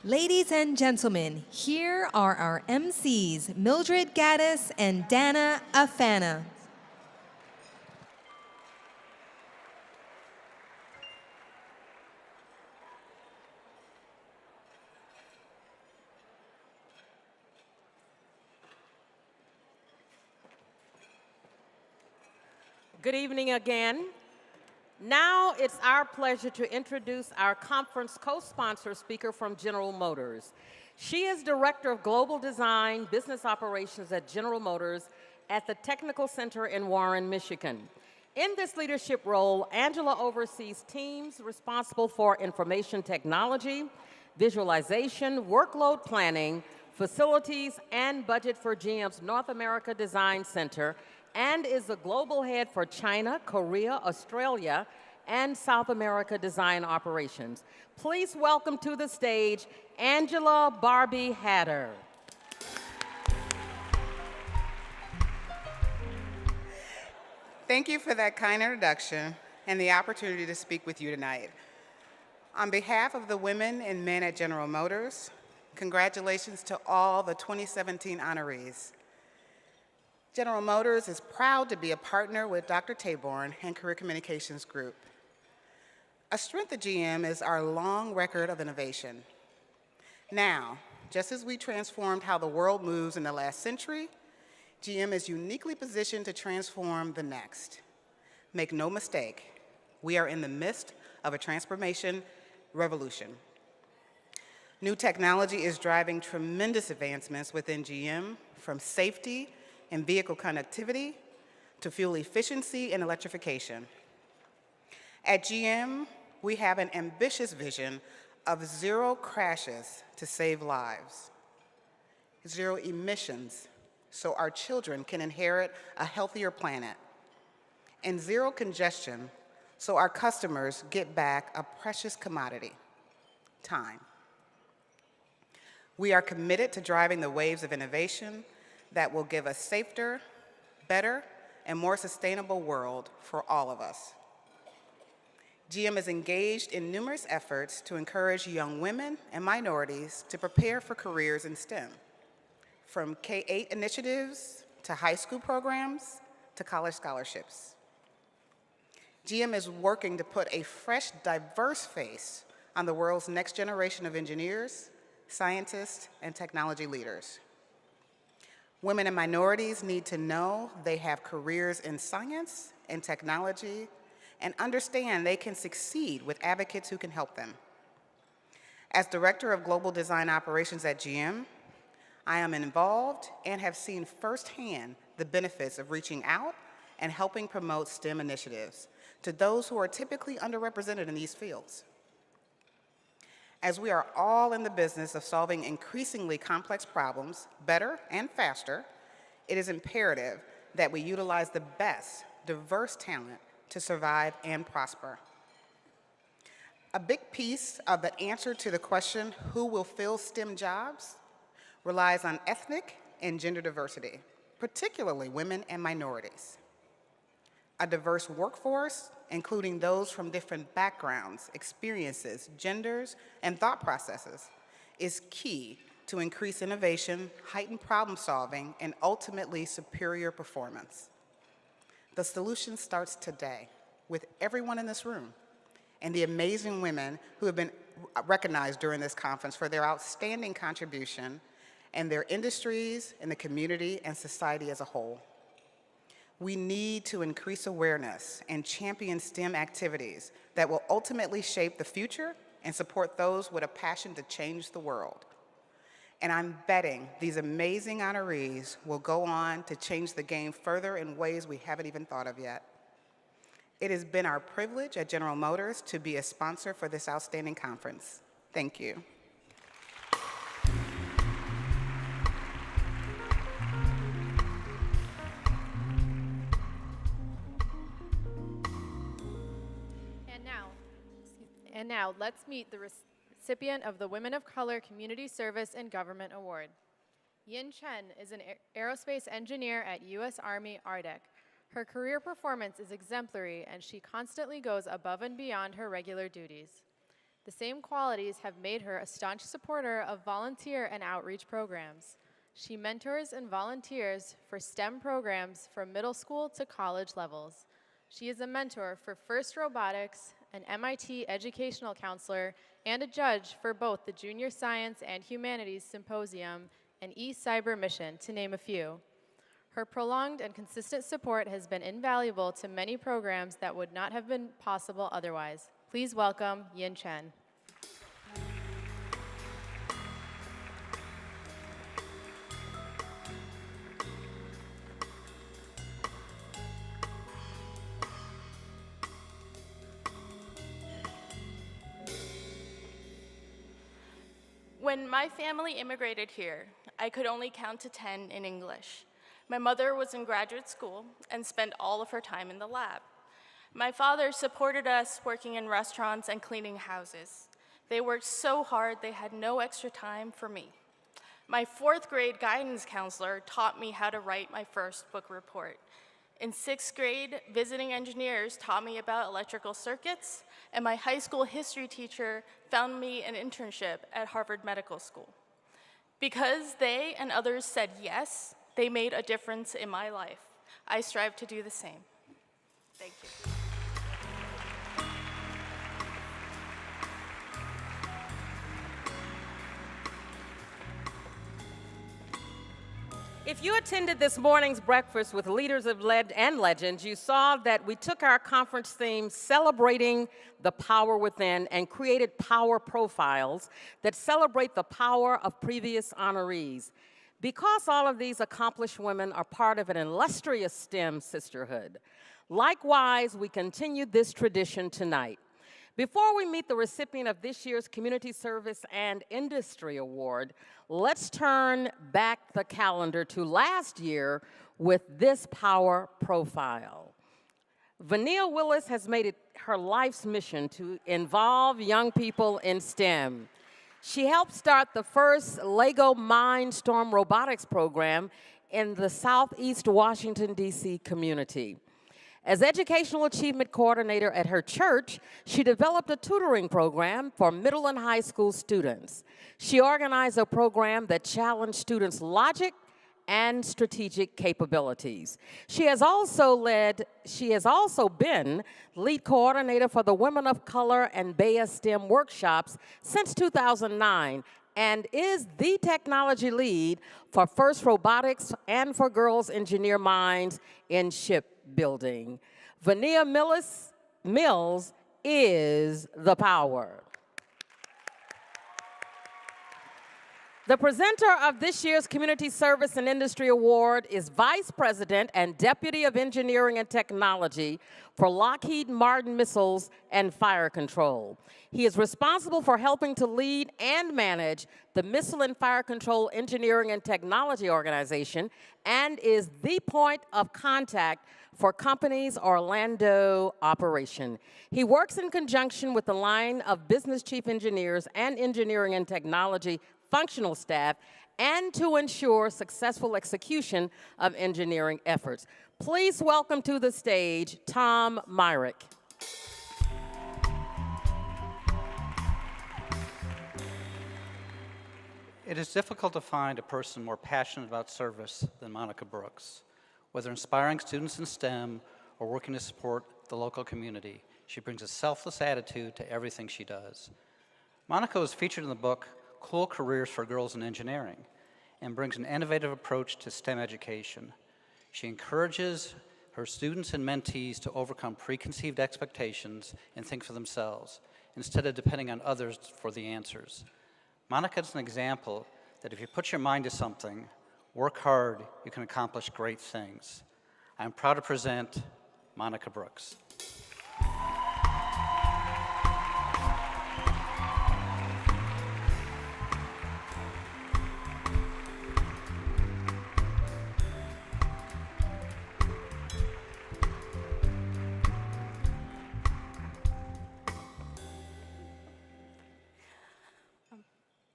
Ladies and gentlemen, here are our MCs, Mildred Gaddis and Dana Afana. Good evening again. Now it's our pleasure to introduce our conference co-sponsor speaker from General Motors. She is Director of Global Design Business Operations at General Motors at the Technical Center in Warren, Michigan. In this leadership role, Angela oversees teams responsible for information technology, visualization, workload planning, facilities, and budget for GM's North America Design Center, and is the global head for China, Korea, Australia, and South America design operations. Please welcome to the stage Angela Barbie Hatter. Thank you for that kind introduction and the opportunity to speak with you tonight. On behalf of the women and men at General Motors, congratulations to all the 2017 honorees. General Motors is proud to be a partner with Dr. Taborn and Career Communications Group. A strength of GM is our long record of innovation. Now, just as we transformed how the world moves in the last century, GM is uniquely positioned to transform the next. Make no mistake, we are in the midst of a transformation revolution. New technology is driving tremendous advancements within GM, from safety and vehicle connectivity to fuel efficiency and electrification. At GM, we have an ambitious vision of zero crashes to save lives, zero emissions so our children can inherit a healthier planet, and zero congestion so our customers get back a precious commodity, time. We are committed to driving the waves of innovation that will give a safer, better, and more sustainable world for all of us. GM is engaged in numerous efforts to encourage young women and minorities to prepare for careers in STEM, from K-8 initiatives to high school programs to college scholarships. GM is working to put a fresh, diverse face on the world's next generation of engineers, scientists, and technology leaders. Women and minorities need to know they have careers in science and technology and understand they can succeed with advocates who can help them. As Director of Global Design Operations at GM, I am involved and have seen firsthand the benefits of reaching out and helping promote STEM initiatives to those who are typically underrepresented in these fields. As we are all in the business of solving increasingly complex problems better and faster, it is imperative that we utilize the best, diverse talent to survive and prosper. A big piece of the answer to the question, who will fill STEM jobs, relies on ethnic and gender diversity, particularly women and minorities. A diverse workforce, including those from different backgrounds, experiences, genders, and thought processes, is key to increase innovation, heighten problem solving, and ultimately superior performance. The solution starts today with everyone in this room and the amazing women who have been recognized during this conference for their outstanding contribution and their industries, in the community, and society as a whole. We need to increase awareness and champion STEM activities that will ultimately shape the future and support those with a passion to change the world. And I'm betting these amazing honorees will go on to change the game further in ways we haven't even thought of yet. It has been our privilege at General Motors to be a sponsor for this outstanding conference. Thank you. And now, let's meet the recipient of the Women of Color Community Service and Government Award. Yin Chen is an aerospace engineer at U.S. Army ARDEC. Her career performance is exemplary, and she constantly goes above and beyond her regular duties. The same qualities have made her a staunch supporter of volunteer and outreach programs. She mentors and volunteers for STEM programs from middle school to college levels. She is a mentor for FIRST Robotics, an MIT educational counselor, and a judge for both the Junior Science and Humanities Symposium and eCyber Mission, to name a few. Her prolonged and consistent support has been invaluable to many programs that would not have been possible otherwise. Please welcome Yin Chen. When my family immigrated here, I could only count to 10 in English. My mother was in graduate school and spent all of her time in the lab. My father supported us working in restaurants and cleaning houses. They worked so hard they had no extra time for me. My 4th grade guidance counselor taught me how to write my first book report. In 6th grade, visiting engineers taught me about electrical circuits, and my high school history teacher found me an internship at Harvard Medical School. Because they and others said yes, they made a difference in my life. I strive to do the same. Thank you. If you attended this morning's breakfast with leaders of and legends, you saw that we took our conference theme, Celebrating the Power Within, and created power profiles that celebrate the power of previous honorees. Because all of these accomplished women are part of an illustrious STEM sisterhood, likewise, we continue this tradition tonight. Before we meet the recipient of this year's Community Service and Industry Award, let's turn back the calendar to last year with this power profile. Vania Willis has made it her life's mission to involve young people in STEM. She helped start the first Lego Mindstorm robotics program in the Southeast Washington, D.C. community. As Educational Achievement Coordinator at her church, she developed a tutoring program for middle and high school students. She organized a program that challenged students' logic and strategic capabilities. She has also been lead coordinator for the Women of Color and BEA STEM workshops since 2009 and is the technology lead for FIRST Robotics and for Girls Engineer Minds in shipbuilding. Vania Mills is the power. The presenter of this year's Community Service and Industry Award is Vice President and Deputy of Engineering and Technology for Lockheed Martin Missiles and Fire Control. He is responsible for helping to lead and manage the Missile and Fire Control Engineering and Technology Organization and is the point of contact for company's Orlando operation. He works in conjunction with the line of business chief engineers and engineering and technology functional staff, and to ensure successful execution of engineering efforts. Please welcome to the stage Tom Myrick. It is difficult to find a person more passionate about service than Monica Brooks. Whether inspiring students in STEM or working to support the local community, she brings a selfless attitude to everything she does. Monica was featured in the book Cool Careers for Girls in Engineering and brings an innovative approach to STEM education. She encourages her students and mentees to overcome preconceived expectations and think for themselves, instead of depending on others for the answers. Monica is an example that if you put your mind to something, work hard, you can accomplish great things. I'm proud to present Monica Brooks.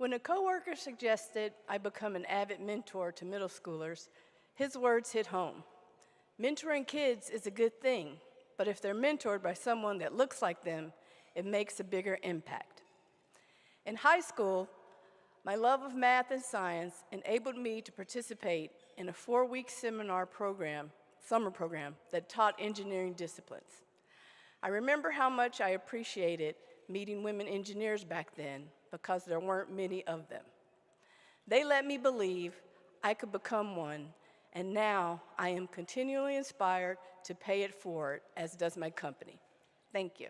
When a coworker suggested I become an avid mentor to middle schoolers, his words hit home. Mentoring kids is a good thing, but if they're mentored by someone that looks like them, it makes a bigger impact. In high school, my love of math and science enabled me to participate in a 4-week summer program that taught engineering disciplines. I remember how much I appreciated meeting women engineers back then because there weren't many of them. They let me believe I could become one, and now I am continually inspired to pay it forward, as does my company. Thank you.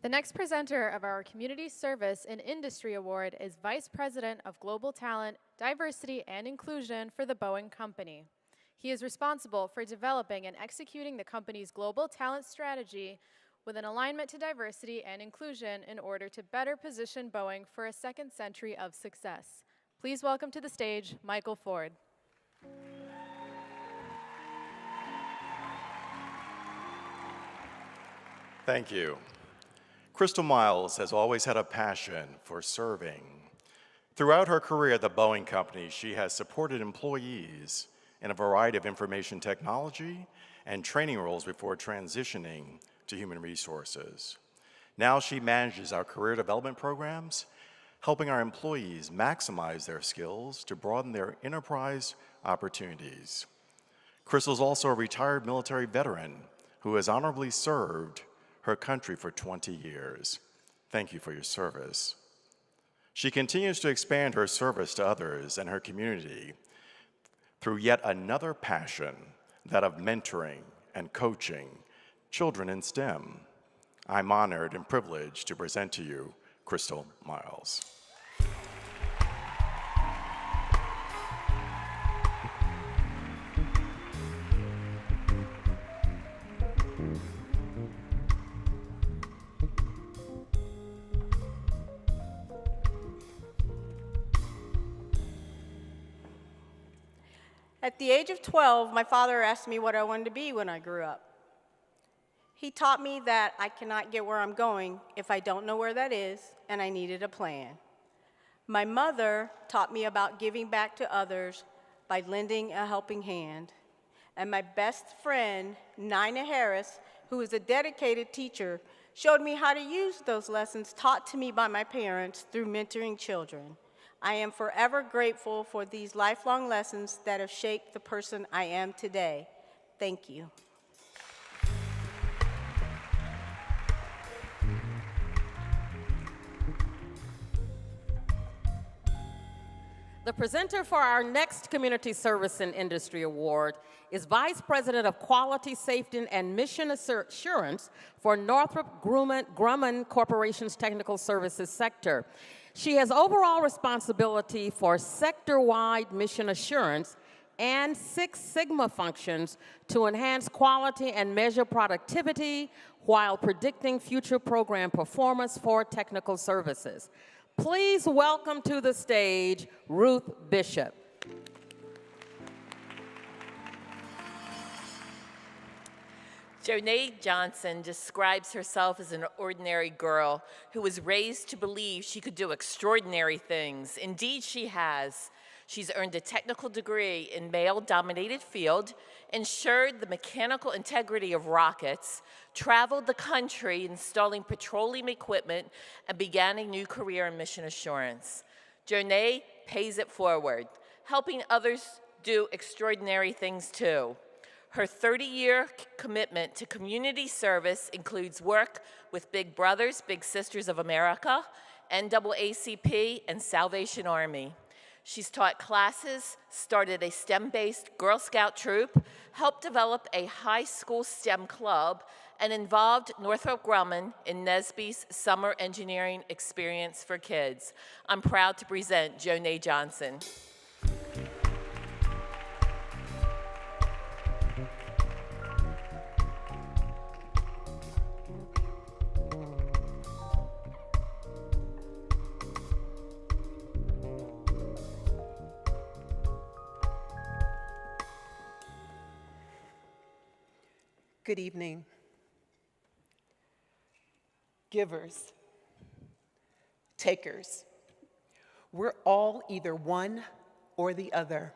The next presenter of our Community Service and Industry Award is Vice President of Global Talent, Diversity, and Inclusion for the Boeing Company. He is responsible for developing and executing the company's global talent strategy with an alignment to diversity and inclusion in order to better position Boeing for a second century of success. Please welcome to the stage, Michael Ford. Thank you. Crystal Miles has always had a passion for serving. Throughout her career at the Boeing Company, she has supported employees in a variety of information technology and training roles before transitioning to human resources. Now she manages our career development programs, helping our employees maximize their skills to broaden their enterprise opportunities. Crystal is also a retired military veteran who has honorably served her country for 20 years. Thank you for your service. She continues to expand her service to others and her community through yet another passion, that of mentoring and coaching children in STEM. I'm honored and privileged to present to you Crystal Miles. At the age of 12, my father asked me what I wanted to be when I grew up. He taught me that I cannot get where I'm going if I don't know where that is, and I needed a plan. My mother taught me about giving back to others by lending a helping hand. And my best friend, Nina Harris, who is a dedicated teacher, showed me how to use those lessons taught to me by my parents through mentoring children. I am forever grateful for these lifelong lessons that have shaped the person I am today. Thank you. The presenter for our next Community Service and Industry Award is Vice President of Quality, Safety, and Mission Assurance for Northrop Grumman Corporation's Technical Services sector. She has overall responsibility for sector-wide mission assurance and Six Sigma functions to enhance quality and measure productivity while predicting future program performance for technical services. Please welcome to the stage Ruth Bishop. Jonae Johnson describes herself as an ordinary girl who was raised to believe she could do extraordinary things. Indeed, she has. She's earned a technical degree in male-dominated field, ensured the mechanical integrity of rockets, traveled the country installing petroleum equipment, and began a new career in mission assurance. Jonae pays it forward, helping others do extraordinary things too. Her 30-year commitment to community service includes work with Big Brothers, Big Sisters of America, NAACP, and Salvation Army. She's taught classes, started a STEM-based Girl Scout troop, helped develop a high school STEM club, and involved Northrop Grumman in NSBE's Summer Engineering Experience for Kids. I'm proud to present Jonae Johnson. Good evening. Givers, takers, we're all either one or the other.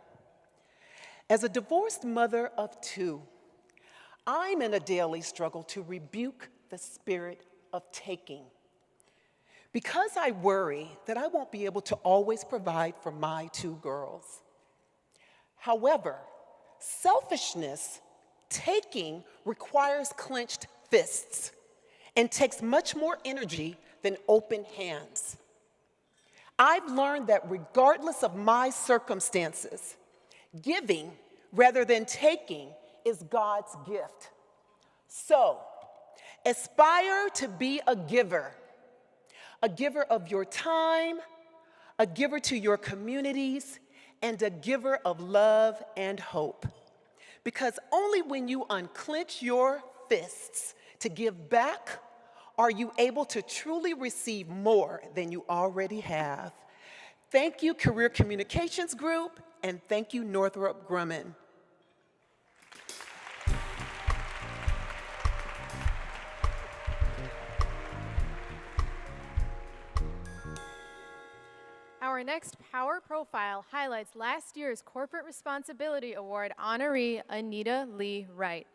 As a divorced mother of two, I'm in a daily struggle to rebuke the spirit of taking. Because I worry that I won't be able to always provide for my two girls. However, selfishness, taking, requires clenched fists and takes much more energy than open hands. I've learned that regardless of my circumstances, giving rather than taking is God's gift. So, aspire to be a giver of your time, a giver to your communities, and a giver of love and hope. Because only when you unclench your fists to give back are you able to truly receive more than you already have. Thank you, Career Communications Group, and thank you, Northrop Grumman. Our next Power Profile highlights last year's Corporate Responsibility Award honoree, Anita Lee Wright.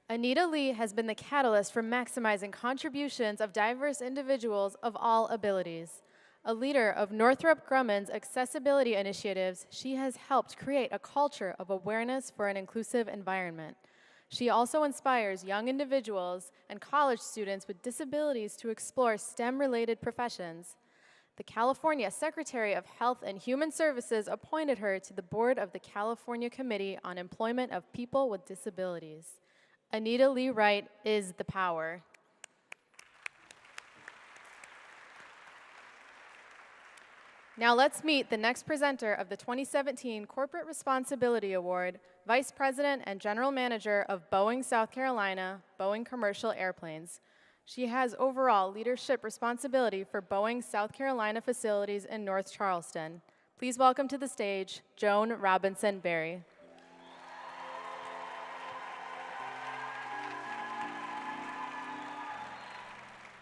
Anita Lee has been the catalyst for maximizing contributions of diverse individuals of all abilities. A leader of Northrop Grumman's accessibility initiatives, she has helped create a culture of awareness for an inclusive environment. She also inspires young individuals and college students with disabilities to explore STEM-related professions. The California Secretary of Health and Human Services appointed her to the board of the California Committee on Employment of People with Disabilities. Anita Lee Wright is the power. Now let's meet the next presenter of the 2017 Corporate Responsibility Award, Vice President and General Manager of Boeing South Carolina, Boeing Commercial Airplanes. She has overall leadership responsibility for Boeing South Carolina facilities in North Charleston. Please welcome to the stage, Joan Robinson Berry.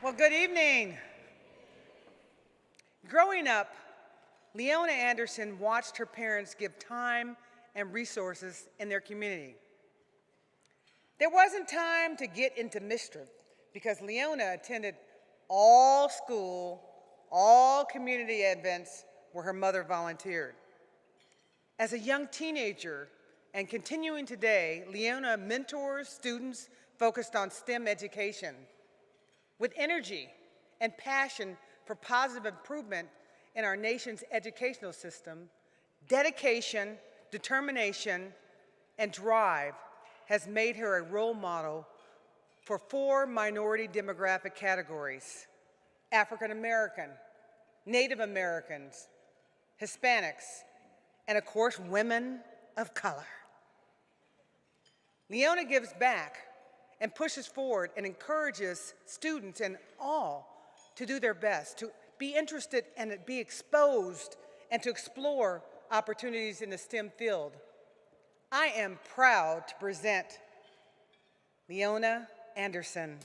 Well, good evening. Growing up, Leona Anderson watched her parents give time and resources in their community. There wasn't time to get into mischief because Leona attended all school, all community events where her mother volunteered. As a young teenager and continuing today, Leona mentors students focused on STEM education. With energy and passion for positive improvement in our nation's educational system, dedication, determination, and drive has made her a role model for 4 minority demographic categories: African American, Native Americans, Hispanics, and of course, women of color. Leona gives back and pushes forward and encourages students and all to do their best, to be interested and be exposed and to explore opportunities in the STEM field. I am proud to present Leona Anderson.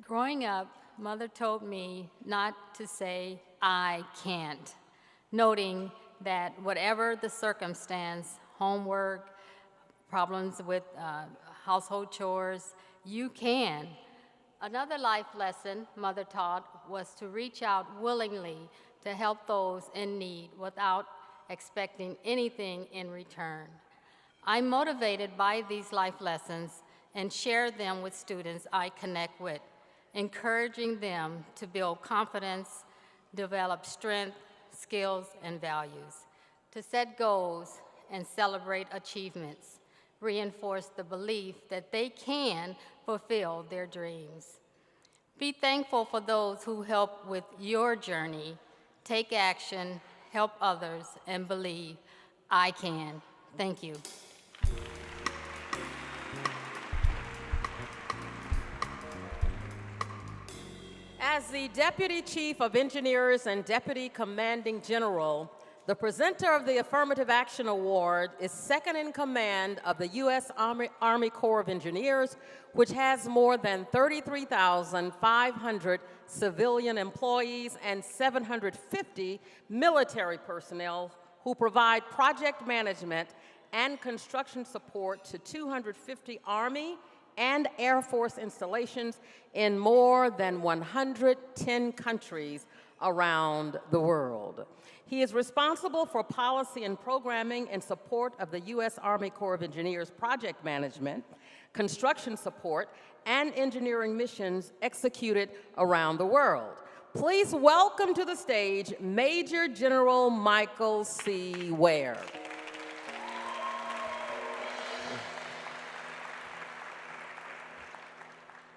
Growing up, Mother told me not to say, "I can't," noting that whatever the circumstance, homework, problems with household chores, you can. Another life lesson Mother taught was to reach out willingly to help those in need without expecting anything in return. I'm motivated by these life lessons and share them with students I connect with, encouraging them to build confidence, develop strength, skills, and values, to set goals and celebrate achievements, reinforce the belief that they can fulfill their dreams. Be thankful for those who help with your journey. Take action, help others, and believe I can. Thank you. As the Deputy Chief of Engineers and Deputy Commanding General, the presenter of the Affirmative Action Award is second in command of the U.S. Army Corps of Engineers, which has more than 33,500 civilian employees and 750 military personnel who provide project management and construction support to 250 Army and Air Force installations in more than 110 countries around the world. He is responsible for policy and programming in support of the U.S. Army Corps of Engineers project management, construction support, and engineering missions executed around the world. Please welcome to the stage Major General Michael C. Ware.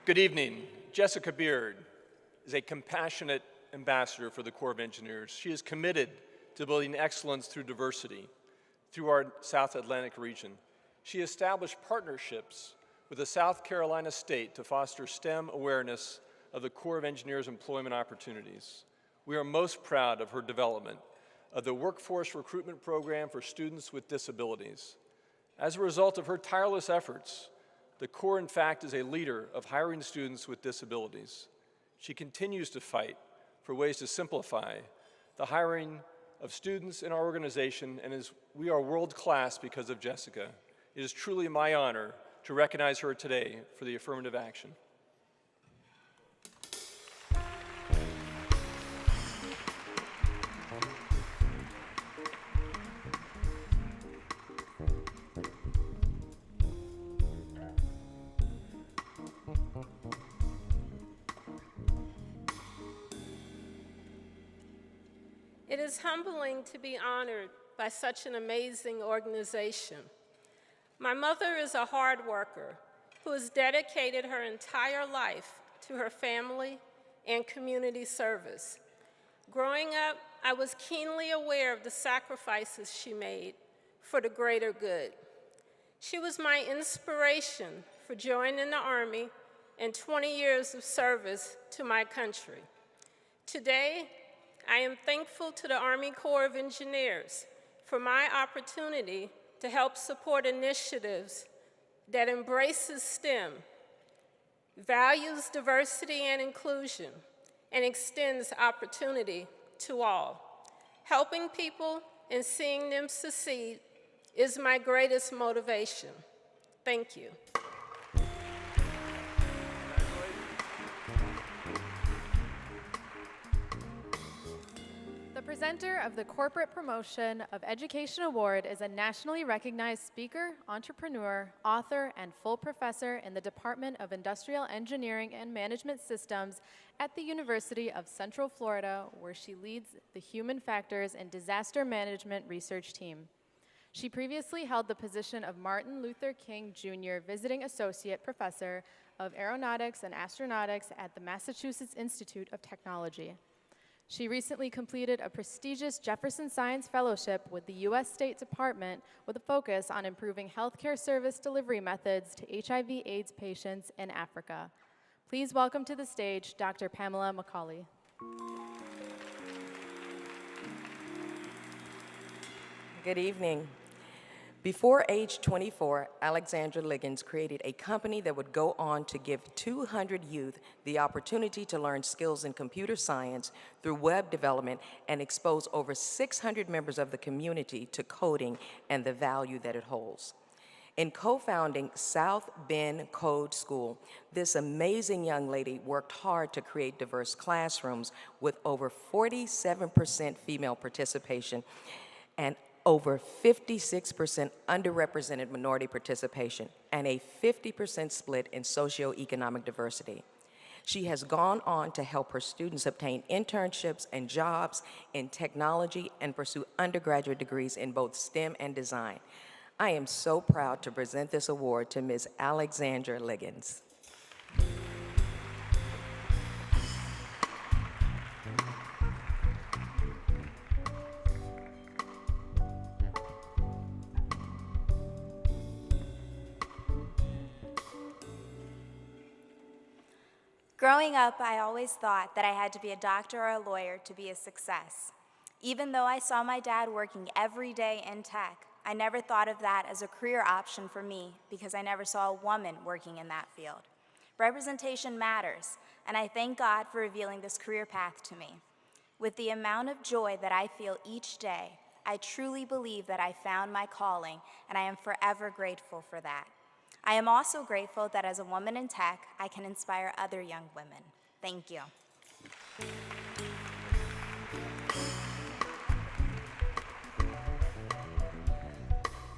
Good evening. Jessica Beard is a compassionate ambassador for the Corps of Engineers. She is committed to building excellence through diversity through our South Atlantic region. She established partnerships with the South Carolina state to foster STEM awareness of the Corps of Engineers employment opportunities. We are most proud of her development of the Workforce Recruitment Program for students with disabilities. As a result of her tireless efforts, the Corps, in fact, is a leader of hiring students with disabilities. She continues to fight for ways to simplify the hiring of students in our organization, and we are world-class because of Jessica. It is truly my honor to recognize her today for the affirmative action. It is humbling to be honored by such an amazing organization. My mother is a hard worker who has dedicated her entire life to her family and community service. Growing up, I was keenly aware of the sacrifices she made for the greater good. She was my inspiration for joining the Army and 20 years of service to my country. Today, I am thankful to the Army Corps of Engineers for my opportunity to help support initiatives that embraces STEM, values diversity and inclusion, and extends opportunity to all. Helping people and seeing them succeed is my greatest motivation. Thank you. The presenter of the Corporate Promotion of Education Award is a nationally recognized speaker, entrepreneur, author, and full professor in the Department of Industrial Engineering and Management Systems at the University of Central Florida, where she leads the Human Factors and Disaster Management Research Team. She previously held the position of Martin Luther King Jr. Visiting Associate Professor of Aeronautics and Astronautics at the Massachusetts Institute of Technology. She recently completed a prestigious Jefferson Science Fellowship with the U.S. State Department with a focus on improving healthcare service delivery methods to HIV/AIDS patients in Africa. Please welcome to the stage Dr. Pamela McCauley. Good evening. Before age 24, Alexandra Liggins created a company that would go on to give 200 youth the opportunity to learn skills in computer science through web development and expose over 600 members of the community to coding and the value that it holds. In co-founding South Bend Code School, this amazing young lady worked hard to create diverse classrooms with over 47% female participation and over 56% underrepresented minority participation, and a 50% split in socioeconomic diversity. She has gone on to help her students obtain internships and jobs in technology and pursue undergraduate degrees in both STEM and design. I am so proud to present this award to Ms. Alexandra Liggins. Growing up, I always thought that I had to be a doctor or a lawyer to be a success. Even though I saw my dad working every day in tech, I never thought of that as a career option for me because I never saw a woman working in that field. Representation matters, and I thank God for revealing this career path to me. With the amount of joy that I feel each day, I truly believe that I found my calling, and I am forever grateful for that. I am also grateful that as a woman in tech, I can inspire other young women. Thank you.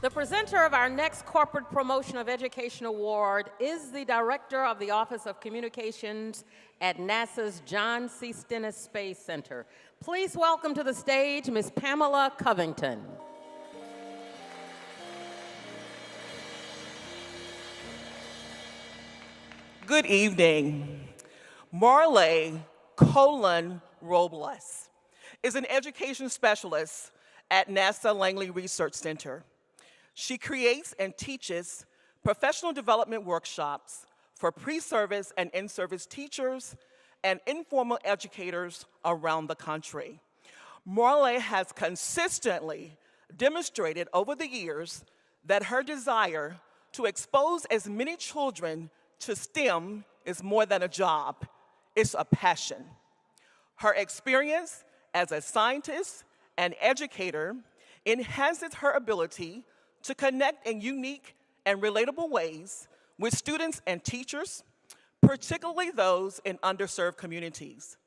The presenter of our next Corporate Promotion of Education Award is the Director of the Office of Communications at NASA's John C. Stennis Space Center. Please welcome to the stage Ms. Pamela Covington. Good evening. Marley Robles is an education specialist at NASA Langley Research Center. She creates and teaches professional development workshops for pre-service and in-service teachers and informal educators around the country. Marley has consistently demonstrated over the years that her desire to expose as many children to STEM is more than a job, it's a passion. Her experience as a scientist and educator enhances her ability to connect in unique and relatable ways with students and teachers, particularly those in underserved communities.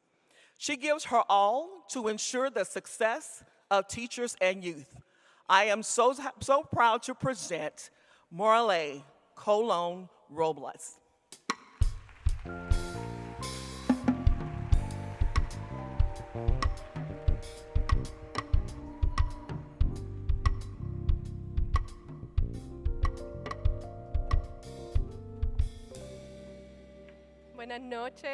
She gives her all to ensure the success of teachers and youth. I am so proud to present Marley Robles. Buenas noches.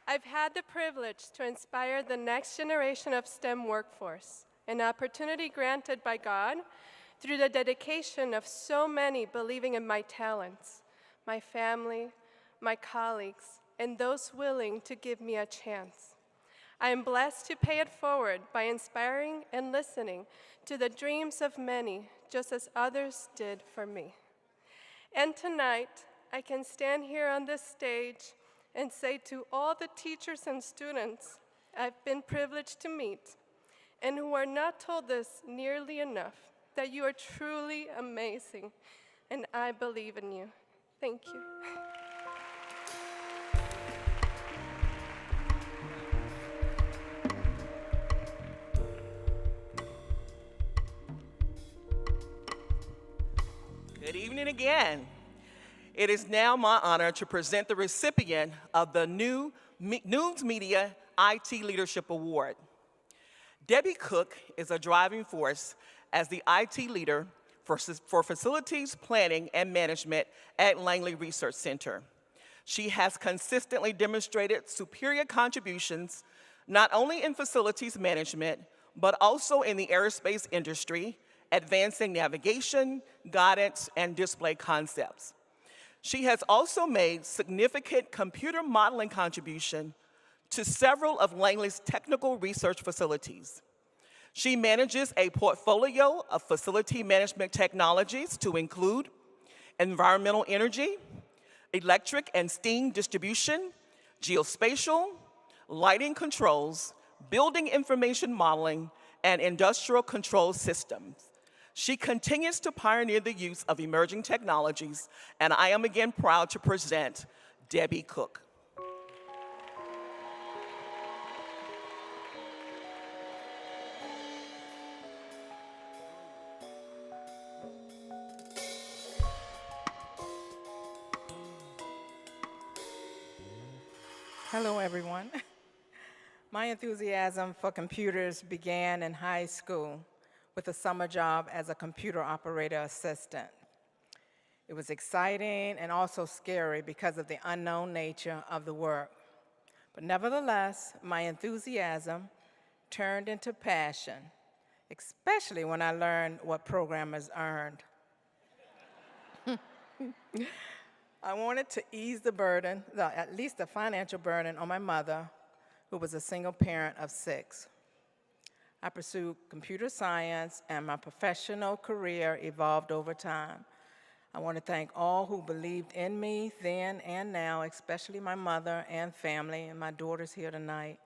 I've had the privilege to inspire the next generation of STEM workforce, an opportunity granted by God through the dedication of so many believing in my talents, my family, my colleagues, and those willing to give me a chance. I am blessed to pay it forward by inspiring and listening to the dreams of many, just as others did for me. And tonight, I can stand here on this stage and say to all the teachers and students I've been privileged to meet, and who are not told this nearly enough, that you are truly amazing, and I believe in you. Thank you. Good evening again. It is now my honor to present the recipient of the News Media IT Leadership Award. Debbie Cook is a driving force as the IT leader for facilities planning and management at Langley Research Center. She has consistently demonstrated superior contributions not only in facilities management, but also in the aerospace industry, advancing navigation, guidance, and display concepts. She has also made significant computer modeling contribution to several of Langley's technical research facilities. She manages a portfolio of facility management technologies to include environmental energy, electric and steam distribution, geospatial, lighting controls, building information modeling, and industrial control systems. She continues to pioneer the use of emerging technologies, and I am again proud to present Debbie Cook. Hello, everyone. My enthusiasm for computers began in high school with a summer job as a computer operator assistant. It was exciting and also scary because of the unknown nature of the work. But nevertheless, my enthusiasm turned into passion, especially when I learned what programmers earned. I wanted to ease the burden, at least the financial burden, on my mother, who was a single parent of 6. I pursued computer science, and my professional career evolved over time. I want to thank all who believed in me then and now, especially my mother and family, and my daughters here tonight.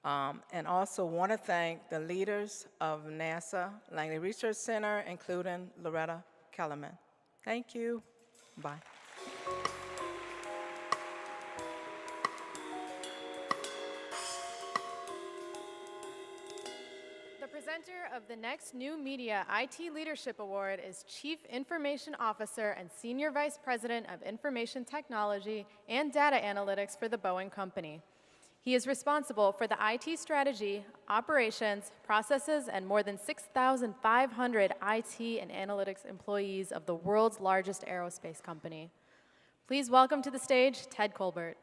And also want to thank the leaders of NASA Langley Research Center, including Loretta Kellerman. Thank you. Bye. The presenter of the next New Media IT Leadership Award is Chief Information Officer and Senior Vice President of Information Technology and Data Analytics for the Boeing Company. He is responsible for the IT strategy, operations, processes, and more than 6,500 IT and analytics employees of the world's largest aerospace company. Please welcome to the stage Ted Colbert.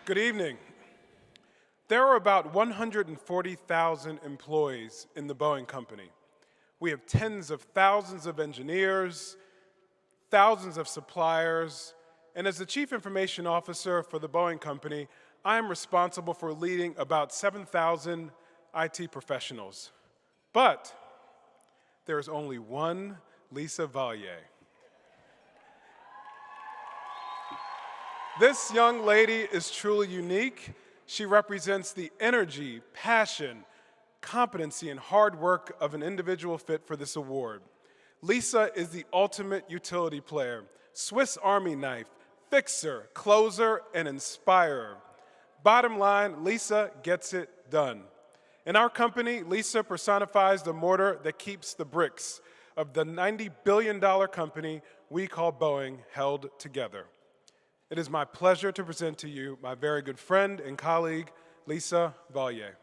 Good evening. There are about 140,000 employees in the Boeing Company. We have tens of thousands of engineers, thousands of suppliers, and as the Chief Information Officer for the Boeing Company, I am responsible for leading about 7,000 IT professionals. But there is only one Lisa Vallier. This young lady is truly unique. She represents the energy, passion, competency, and hard work of an individual fit for this award. Lisa is the ultimate utility player, Swiss Army knife, fixer, closer, and inspirer. Bottom line, Lisa gets it done. In our company, Lisa personifies the mortar that keeps the bricks of the $90 billion company we call Boeing held together. It is my pleasure to present to you my very good friend and colleague, Lisa Vallier.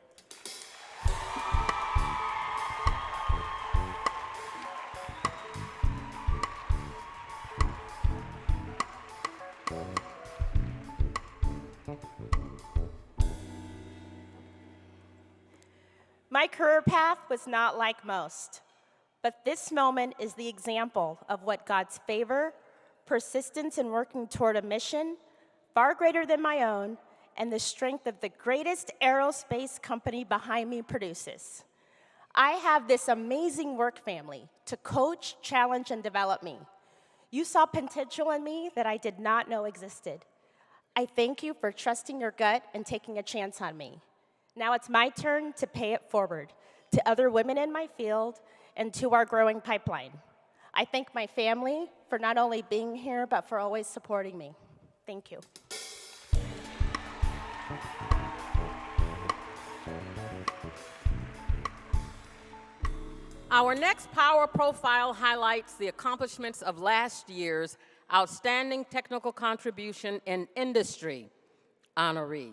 My career path was not like most, but this moment is the example of what God's favor, persistence in working toward a mission far greater than my own, and the strength of the greatest aerospace company behind me produces. I have this amazing work family to coach, challenge, and develop me. You saw potential in me that I did not know existed. I thank you for trusting your gut and taking a chance on me. Now it's my turn to pay it forward to other women in my field and to our growing pipeline. I thank my family for not only being here, but for always supporting me. Thank you. Our next power profile highlights the accomplishments of last year's Outstanding Technical Contribution in Industry honoree.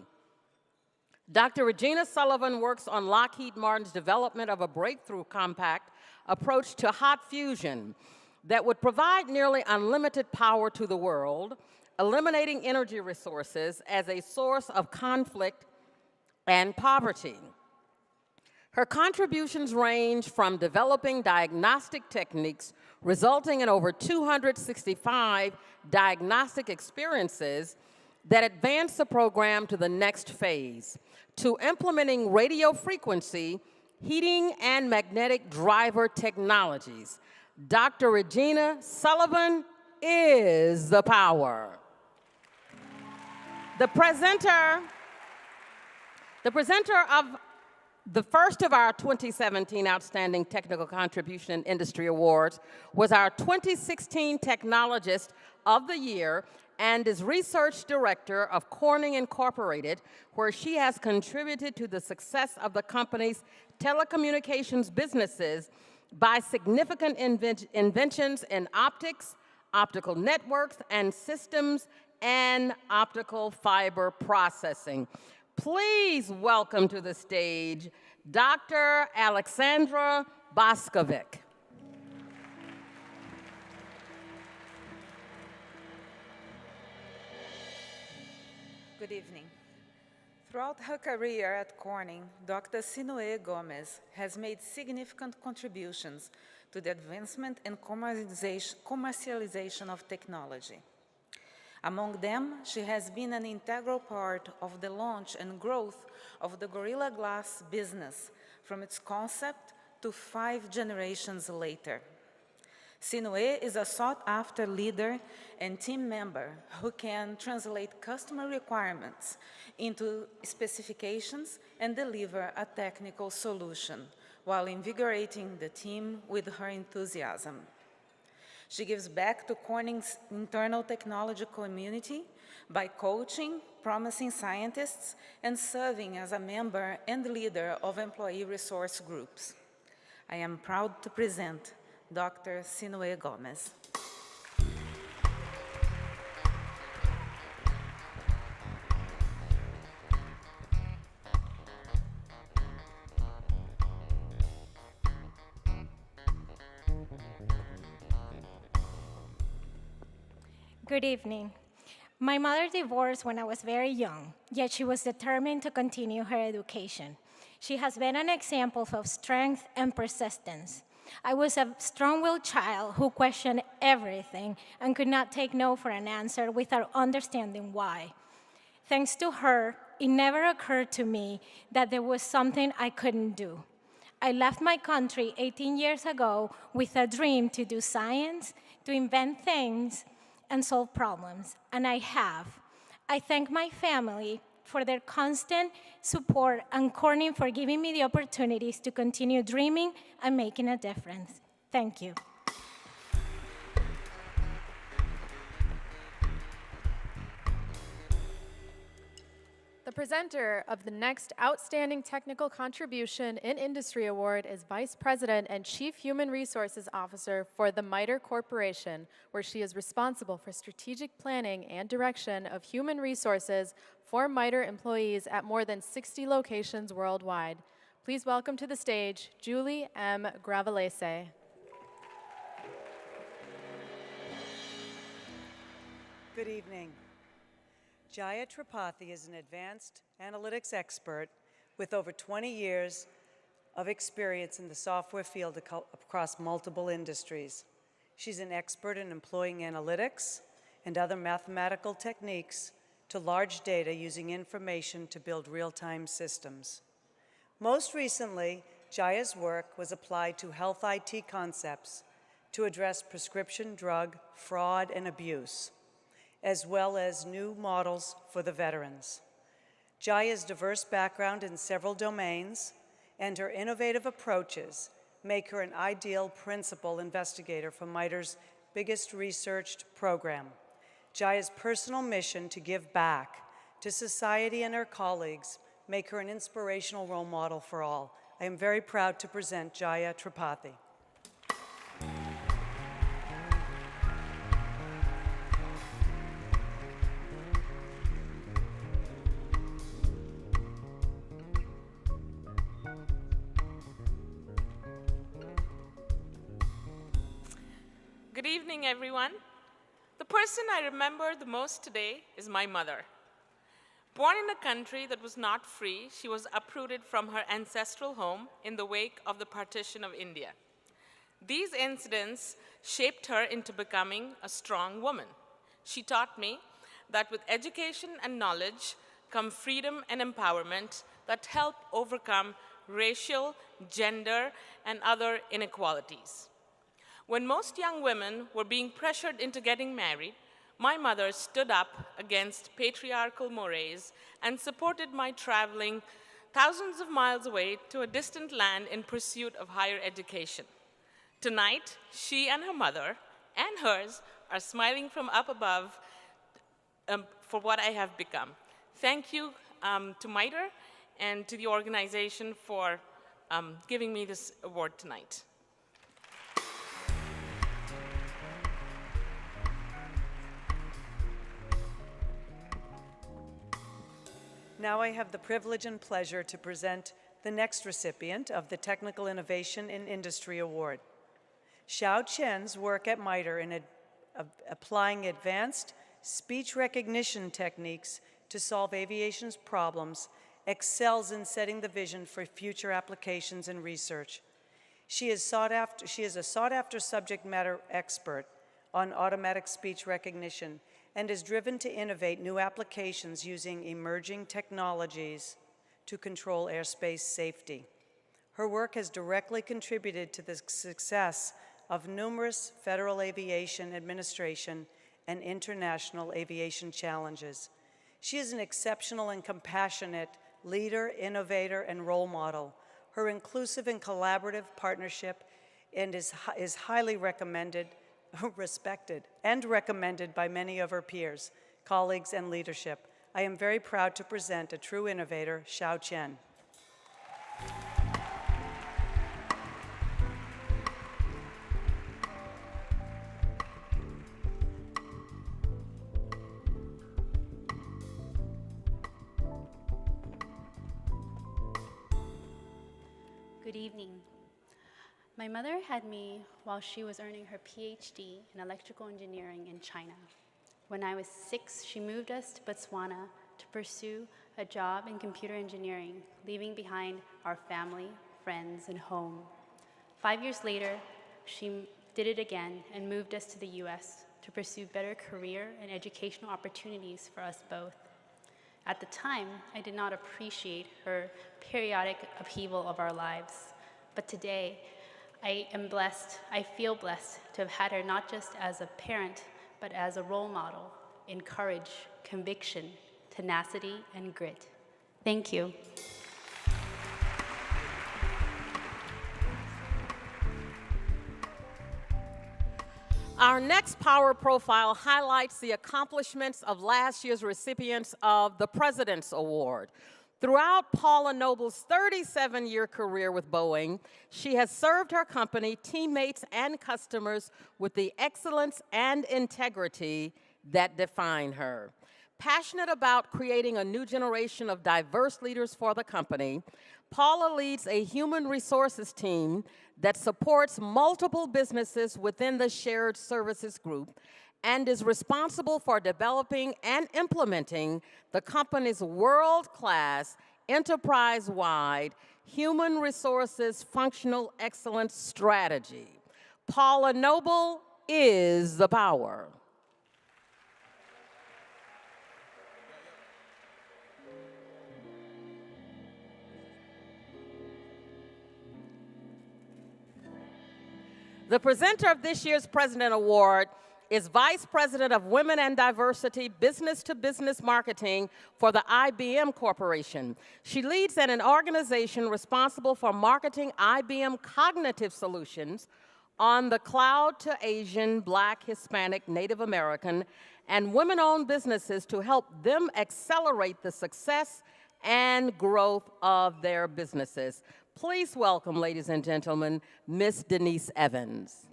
Dr. Regina Sullivan works on Lockheed Martin's development of a breakthrough compact approach to hot fusion that would provide nearly unlimited power to the world, eliminating energy resources as a source of conflict and poverty. Her contributions range from developing diagnostic techniques resulting in over 265 diagnostic experiences that advance the program to the next phase, to implementing radio frequency, heating, and magnetic driver technologies. Dr. Regina Sullivan is the power. The presenter of the first of our 2017 Outstanding Technical Contribution in Industry Awards was our 2016 Technologist of the Year and is Research Director of Corning Incorporated, where she has contributed to the success of the company's telecommunications businesses by significant inventions in optics, optical networks, and systems, and optical fiber processing. Please welcome to the stage Dr. Alexandra Boskovic. Good evening. Throughout her career at Corning, Dr. Sinoe Gomez has made significant contributions to the advancement and commercialization of technology. Among them, she has been an integral part of the launch and growth of the Gorilla Glass business from its concept to 5 generations later. Sinoe is a sought-after leader and team member who can translate customer requirements into specifications and deliver a technical solution while invigorating the team with her enthusiasm. She gives back to Corning's internal technology community by coaching promising scientists and serving as a member and leader of employee resource groups. I am proud to present Dr. Sinoe Gomez. Good evening. My mother divorced when I was very young, yet she was determined to continue her education. She has been an example of strength and persistence. I was a strong-willed child who questioned everything and could not take no for an answer without understanding why. Thanks to her, it never occurred to me that there was something I couldn't do. I left my country 18 years ago with a dream to do science, to invent things, and solve problems, and I have. I thank my family for their constant support and Corning for giving me the opportunities to continue dreaming and making a difference. Thank you. The presenter of the next Outstanding Technical Contribution in Industry Award is Vice President and Chief Human Resources Officer for the MITRE Corporation, where she is responsible for strategic planning and direction of human resources for MITRE employees at more than 60 locations worldwide. Please welcome to the stage Julie M. Gravelese. Good evening. Jaya Tripathi is an advanced analytics expert with over 20 years of experience in the software field across multiple industries. She's an expert in employing analytics and other mathematical techniques to large data using information to build real-time systems. Most recently, Jaya's work was applied to health IT concepts to address prescription drug fraud and abuse, as well as new models for the veterans. Jaya's diverse background in several domains and her innovative approaches make her an ideal principal investigator for MITRE's biggest researched program. Jaya's personal mission to give back to society and her colleagues make her an inspirational role model for all. I am very proud to present Jaya Tripathi. Good evening, everyone. The person I remember the most today is my mother. Born in a country that was not free, she was uprooted from her ancestral home in the wake of the partition of India. These incidents shaped her into becoming a strong woman. She taught me that with education and knowledge come freedom and empowerment that help overcome racial, gender, and other inequalities. When most young women were being pressured into getting married, my mother stood up against patriarchal mores and supported my traveling thousands of miles away to a distant land in pursuit of higher education. Tonight, she and her mother, and hers, are smiling from up above for what I have become. Thank you to MITRE and to the organization for giving me this award tonight. Now I have the privilege and pleasure to present the next recipient of the Technical Innovation in Industry Award. Xiao Chen's work at MITRE in applying advanced speech recognition techniques to solve aviation's problems excels in setting the vision for future applications and research. She is a sought-after subject matter expert on automatic speech recognition and is driven to innovate new applications using emerging technologies to control airspace safety. Her work has directly contributed to the success of numerous Federal Aviation Administration and international aviation challenges. She is an exceptional and compassionate leader, innovator, and role model. Her inclusive and collaborative partnership is highly respected and recommended by many of her peers, colleagues, and leadership. I am very proud to present a true innovator, Xiao Chen. Good evening. My mother had me while she was earning her PhD in electrical engineering in China. When I was 6, she moved us to Botswana to pursue a job in computer engineering, leaving behind our family, friends, and home. 5 years later, she did it again and moved us to the US to pursue better career and educational opportunities for us both. At the time, I did not appreciate her periodic upheaval of our lives, but today, I feel blessed to have had her not just as a parent, but as a role model in courage, conviction, tenacity, and grit. Thank you. Our next power profile highlights the accomplishments of last year's recipients of the President's Award. Throughout Paula Noble's 37-year career with Boeing, she has served her company, teammates, and customers with the excellence and integrity that define her. Passionate about creating a new generation of diverse leaders for the company, Paula leads a human resources team that supports multiple businesses within the shared services group and is responsible for developing and implementing the company's world-class, enterprise-wide human resources functional excellence strategy. Paula Noble is the power. The presenter of this year's President Award is Vice President of Women and Diversity Business-to-Business Marketing for the IBM Corporation. She leads an organization responsible for marketing IBM cognitive solutions on the cloud to Asian, Black, Hispanic, Native American, and women-owned businesses to help them accelerate the success and growth of their businesses. Please welcome, ladies and gentlemen, Miss Denise Evans.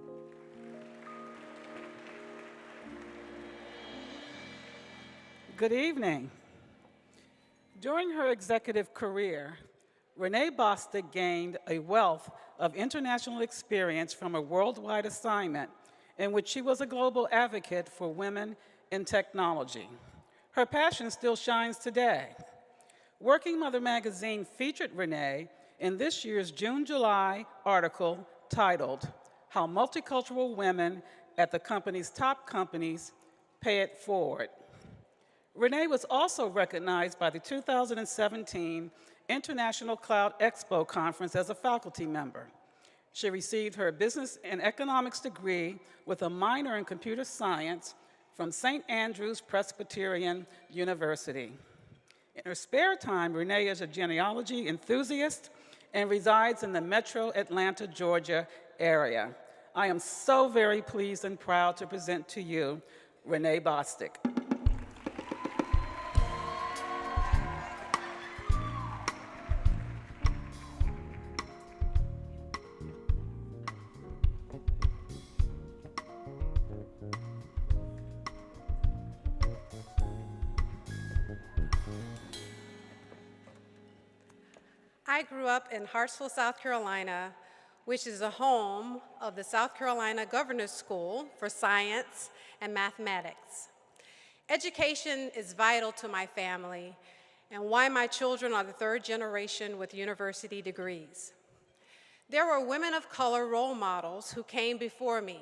Good evening. During her executive career, Renee Bostic gained a wealth of international experience from a worldwide assignment in which she was a global advocate for women in technology. Her passion still shines today. Working Mother magazine featured Renee in this year's June-July article titled, "How Multicultural Women at the Company's Top Companies Pay It Forward." Renee was also recognized by the 2017 International Cloud Expo Conference as a faculty member. She received her business and economics degree with a minor in computer science from St. Andrew's Presbyterian University. In her spare time, Renee is a genealogy enthusiast and resides in the metro Atlanta, Georgia area. I am so very pleased and proud to present to you Renee Bostic. I grew up in Hartsville, South Carolina, which is the home of the South Carolina Governor's School for Science and Mathematics. Education is vital to my family, and why my children are the third generation with university degrees. There were women of color role models who came before me,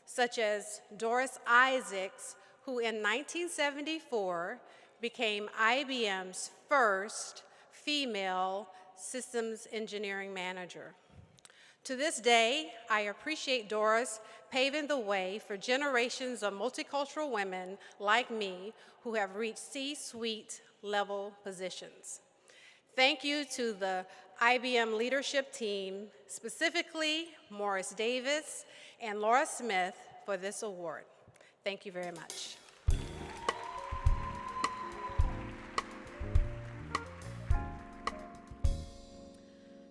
such as Doris Isaacs, who in 1974 became IBM's first female systems engineering manager. To this day, I appreciate Doris paving the way for generations of multicultural women like me who have reached C-suite level positions. Thank you to the IBM leadership team, specifically Morris Davis and Laura Smith, for this award. Thank you very much.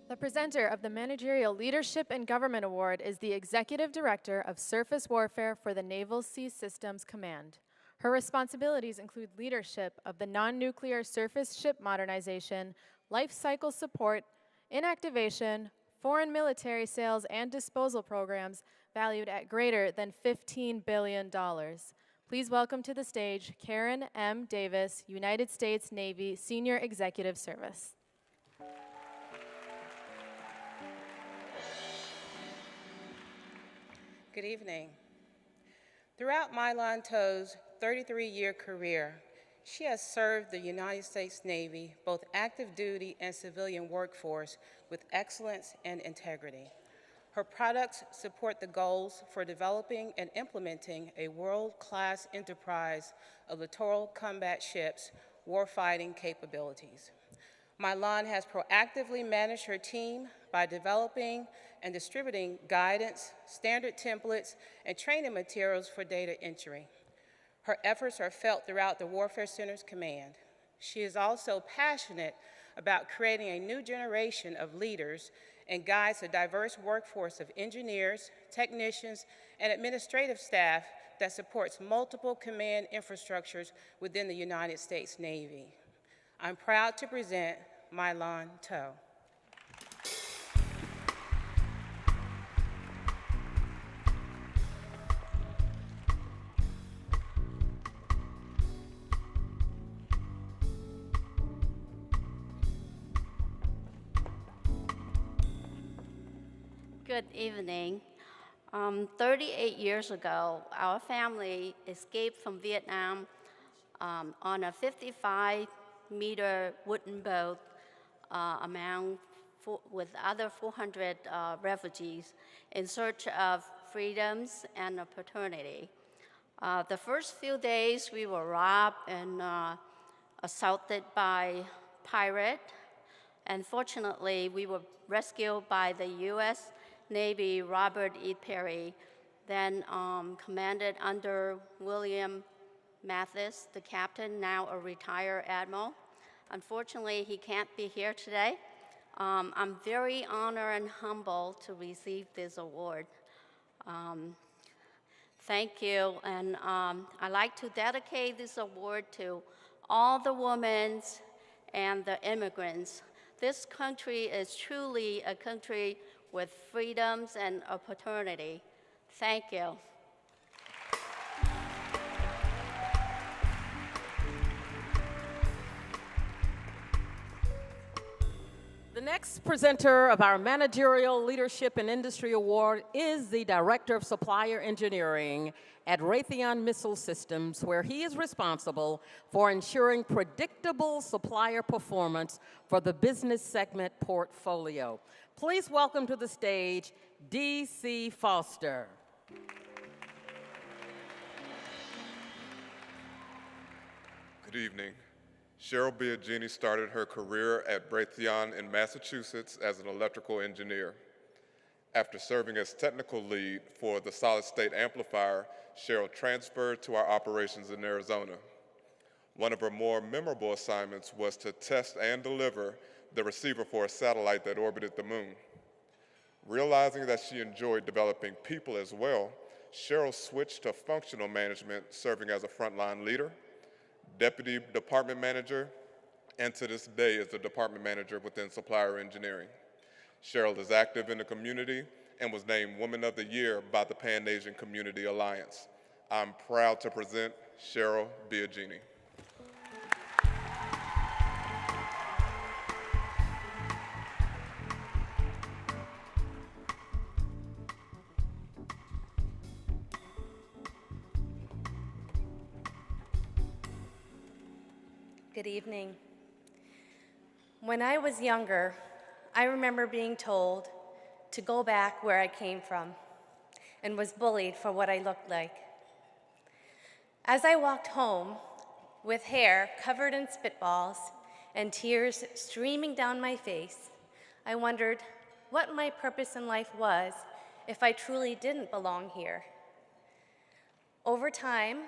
The presenter of the Managerial Leadership and Government Award is the Executive Director of Surface Warfare for the Naval Sea Systems Command. Her responsibilities include leadership of the non-nuclear surface ship modernization, life cycle support, inactivation, foreign military sales and disposal programs valued at greater than $15 billion. Please welcome to the stage Karen M. Davis, United States Navy Senior Executive Service. Good evening. Throughout Mylon Toe's 33-year career, she has served the United States Navy, both active duty and civilian workforce, with excellence and integrity. Her products support the goals for developing and implementing a world-class enterprise of littoral combat ships, warfighting capabilities. Mylon has proactively managed her team by developing and distributing guidance, standard templates, and training materials for data entry. Her efforts are felt throughout the Warfare Center's command. She is also passionate about creating a new generation of leaders and guides a diverse workforce of engineers, technicians, and administrative staff that supports multiple command infrastructures within the United States Navy. I'm proud to present Mylon Toe. Good evening. 38 years ago, our family escaped from Vietnam on a 55-meter wooden boat with other 400 refugees in search of freedoms and opportunity. The first few days, we were robbed and assaulted by pirates. And fortunately, we were rescued by the U.S. Navy Robert E. Perry, then commanded under William Mathis, the captain, now a retired admiral. Unfortunately, he can't be here today. I'm very honored and humbled to receive this award. Thank you, and I'd like to dedicate this award to all the women and the immigrants. This country is truly a country with freedoms and opportunity. Thank you. The next presenter of our Managerial Leadership and Industry Award is the Director of Supplier Engineering at Raytheon Missile Systems, where he is responsible for ensuring predictable supplier performance for the business segment portfolio. Please welcome to the stage D.C. Foster. Good evening. Cheryl Biagini started her career at Raytheon in Massachusetts as an electrical engineer. After serving as technical lead for the solid-state amplifier, Cheryl transferred to our operations in Arizona. One of her more memorable assignments was to test and deliver the receiver for a satellite that orbited the moon. Realizing that she enjoyed developing people as well, Cheryl switched to functional management, serving as a frontline leader, deputy department manager, and to this day is the department manager within supplier engineering. Cheryl is active in the community and was named Woman of the Year by the Pan-Asian Community Alliance. I'm proud to present Cheryl Biagini. Good evening. When I was younger, I remember being told to go back where I came from and was bullied for what I looked like. As I walked home with hair covered in spitballs and tears streaming down my face, I wondered what my purpose in life was if I truly didn't belong here. Over time,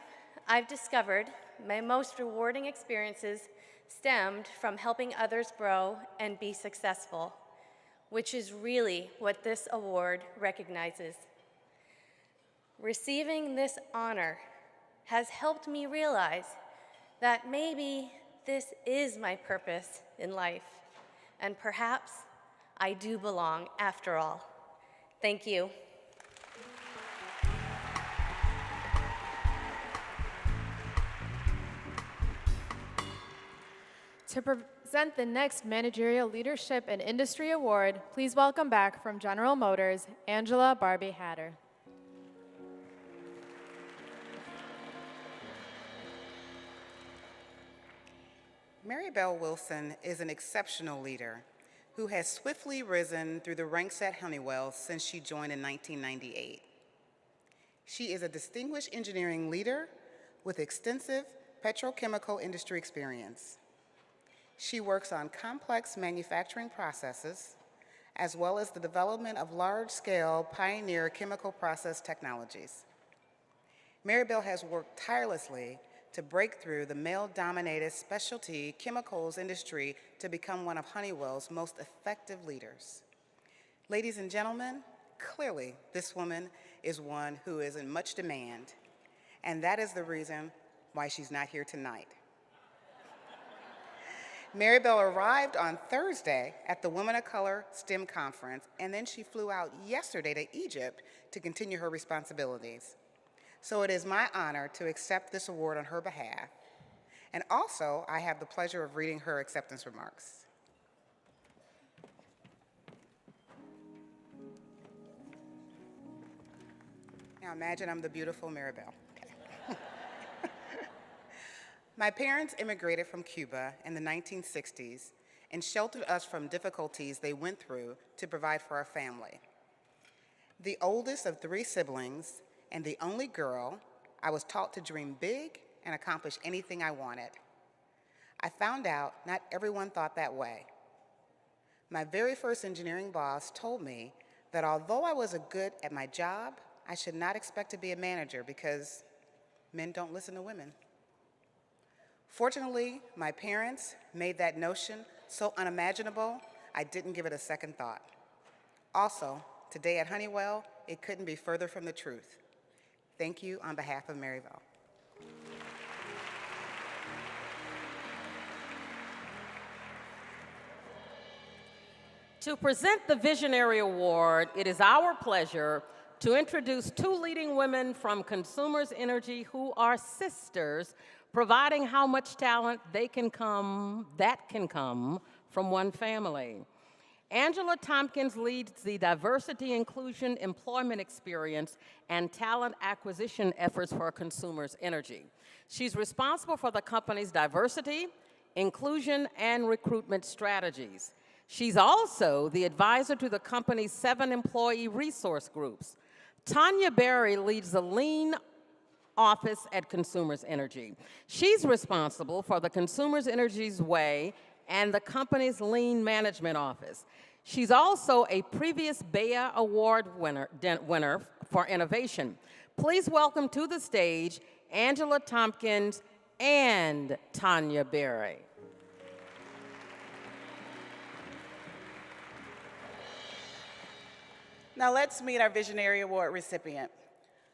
I've discovered my most rewarding experiences stemmed from helping others grow and be successful, which is really what this award recognizes. Receiving this honor has helped me realize that maybe this is my purpose in life, and perhaps I do belong after all. Thank you. To present the next Managerial Leadership and Industry Award, please welcome back from General Motors, Angela Barbie Hatter. Maribel Wilson is an exceptional leader who has swiftly risen through the ranks at Honeywell since she joined in 1998. She is a distinguished engineering leader with extensive petrochemical industry experience. She works on complex manufacturing processes, as well as the development of large-scale pioneer chemical process technologies. Maribel has worked tirelessly to break through the male-dominated specialty chemicals industry to become one of Honeywell's most effective leaders. Ladies and gentlemen, clearly this woman is one who is in much demand, and that is the reason why she's not here tonight. Maribel arrived on Thursday at the Women of Color STEM conference, and then she flew out yesterday to Egypt to continue her responsibilities. So it is my honor to accept this award on her behalf. And also, I have the pleasure of reading her acceptance remarks. Now imagine I'm the beautiful Maribel. My parents immigrated from Cuba in the 1960s and sheltered us from difficulties they went through to provide for our family. The oldest of 3 siblings and the only girl, I was taught to dream big and accomplish anything I wanted. I found out not everyone thought that way. My very first engineering boss told me that although I was good at my job, I should not expect to be a manager because men don't listen to women. Fortunately, my parents made that notion so unimaginable, I didn't give it a second thought. Also, today at Honeywell, it couldn't be further from the truth. Thank you on behalf of Maribel. To present the Visionary Award, it is our pleasure to introduce 2 leading women from Consumers Energy who are sisters, providing how much talent that can come from one family. Angela Tompkins leads the diversity, inclusion, employment experience, and talent acquisition efforts for Consumers Energy. She's responsible for the company's diversity, inclusion, and recruitment strategies. She's also the advisor to the company's 7 employee resource groups. Tanya Berry leads the Lean office at Consumers Energy. She's responsible for the Consumers Energy's Way and the company's Lean Management Office. She's also a previous Bea Award winner for innovation. Please welcome to the stage Angela Tompkins and Tanya Berry. Now let's meet our Visionary Award recipient.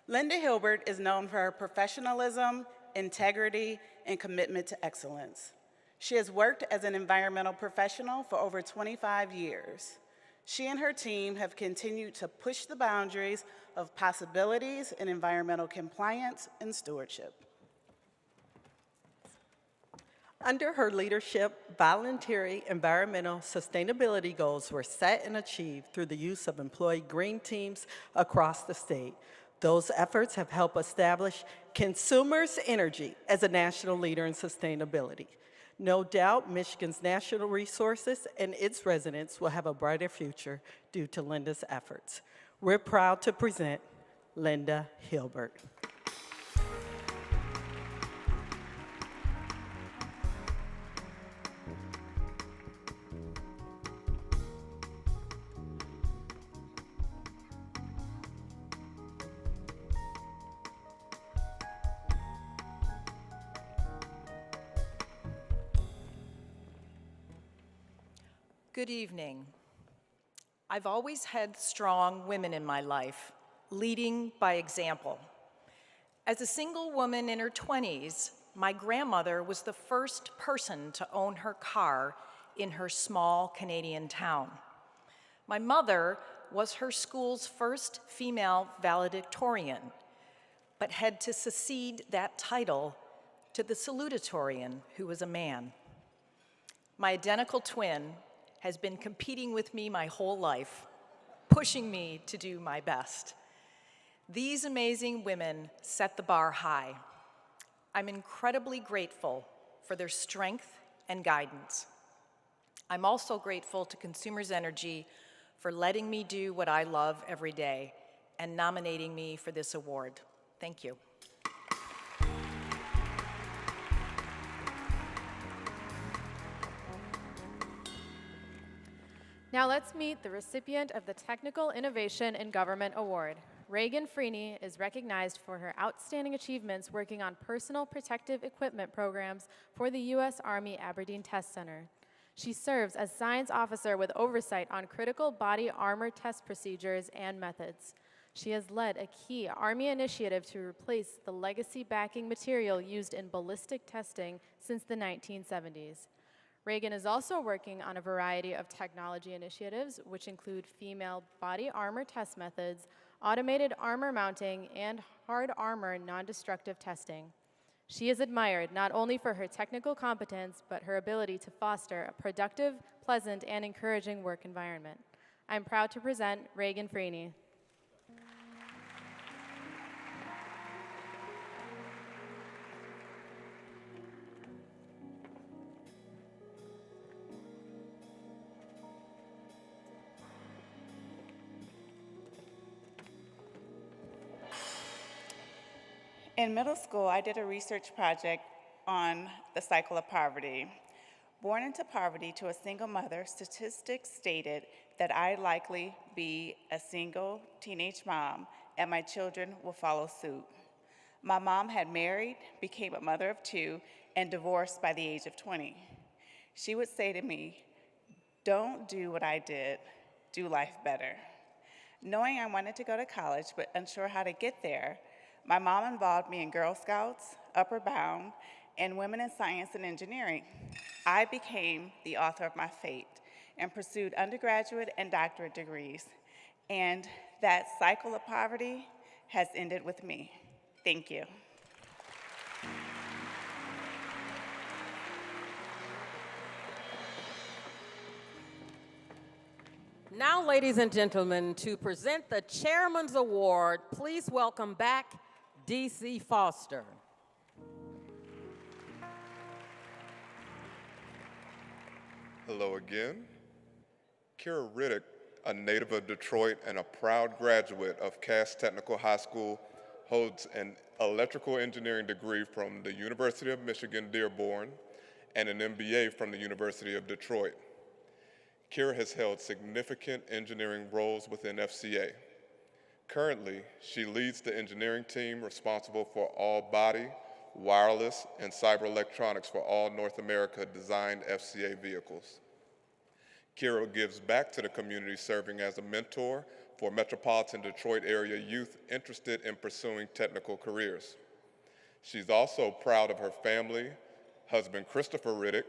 Linda Hilbert is known for her professionalism, integrity, and commitment to excellence. She has worked as an environmental professional for over 25 years. She and her team have continued to push the boundaries of possibilities in environmental compliance and stewardship. Under her leadership, voluntary environmental sustainability goals were set and achieved through the use of employee green teams across the state. Those efforts have helped establish Consumers Energy as a national leader in sustainability. No doubt Michigan's natural resources and its residents will have a brighter future due to Linda's efforts. We're proud to present Linda Hilbert. Good evening. I've always had strong women in my life, leading by example. As a single woman in her 20s, my grandmother was the first person to own her car in her small Canadian town. My mother was her school's first female valedictorian, but had to succeed that title to the salutatorian, who was a man. My identical twin has been competing with me my whole life, pushing me to do my best. These amazing women set the bar high. I'm incredibly grateful for their strength and guidance. I'm also grateful to Consumers Energy for letting me do what I love every day and nominating me for this award. Thank you. Now let's meet the recipient of the Technical Innovation in Government Award. Reagan Freeney is recognized for her outstanding achievements working on personal protective equipment programs for the U.S. Army Aberdeen Test Center. She serves as science officer with oversight on critical body armor test procedures and methods. She has led a key Army initiative to replace the legacy backing material used in ballistic testing since the 1970s. Reagan is also working on a variety of technology initiatives, which include female body armor test methods, automated armor mounting, and hard armor non-destructive testing. She is admired not only for her technical competence, but her ability to foster a productive, pleasant, and encouraging work environment. I'm proud to present Reagan Freeney. In middle school, I did a research project on the cycle of poverty. Born into poverty to a single mother, statistics stated that I'd likely be a single teenage mom and my children will follow suit. My mom had married, became a mother of two, and divorced by the age of 20. She would say to me, "Don't do what I did, do life better." Knowing I wanted to go to college but unsure how to get there, my mom involved me in Girl Scouts, Upper Bound, and Women in Science and Engineering. I became the author of my fate and pursued undergraduate and doctorate degrees. And that cycle of poverty has ended with me. Thank you. Now, ladies and gentlemen, to present the Chairman's Award, please welcome back D.C. Foster. Hello again. Kira Riddick, a native of Detroit and a proud graduate of Cass Technical High School, holds an electrical engineering degree from the University of Michigan, Dearborn, and an MBA from the University of Detroit. Kira has held significant engineering roles within FCA. Currently, she leads the engineering team responsible for all body, wireless, and cyber electronics for all North America designed FCA vehicles. Kira gives back to the community serving as a mentor for metropolitan Detroit area youth interested in pursuing technical careers. She's also proud of her family, husband Christopher Riddick,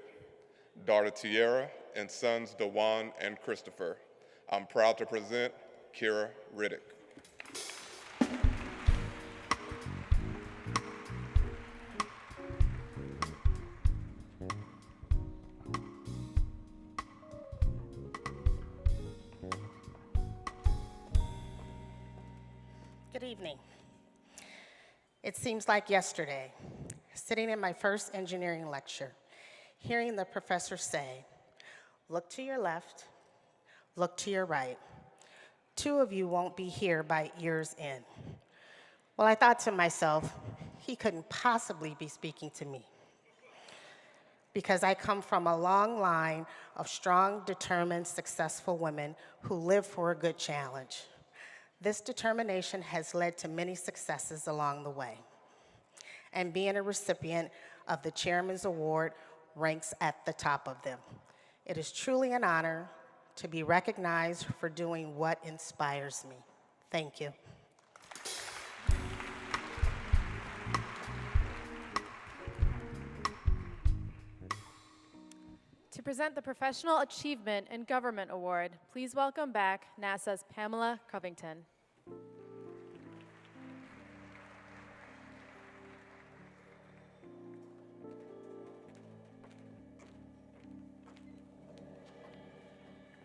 daughter Tiara, and sons Dewan and Christopher. I'm proud to present Kira Riddick. Good evening. It seems like yesterday, sitting in my first engineering lecture, hearing the professor say, "Look to your left, look to your right. Two of you won't be here by year's end." Well, I thought to myself, he couldn't possibly be speaking to me, because I come from a long line of strong, determined, successful women who live for a good challenge. This determination has led to many successes along the way, and being a recipient of the Chairman's Award ranks at the top of them. It is truly an honor to be recognized for doing what inspires me. Thank you. To present the Professional Achievement in Government Award, please welcome back NASA's Pamela Covington.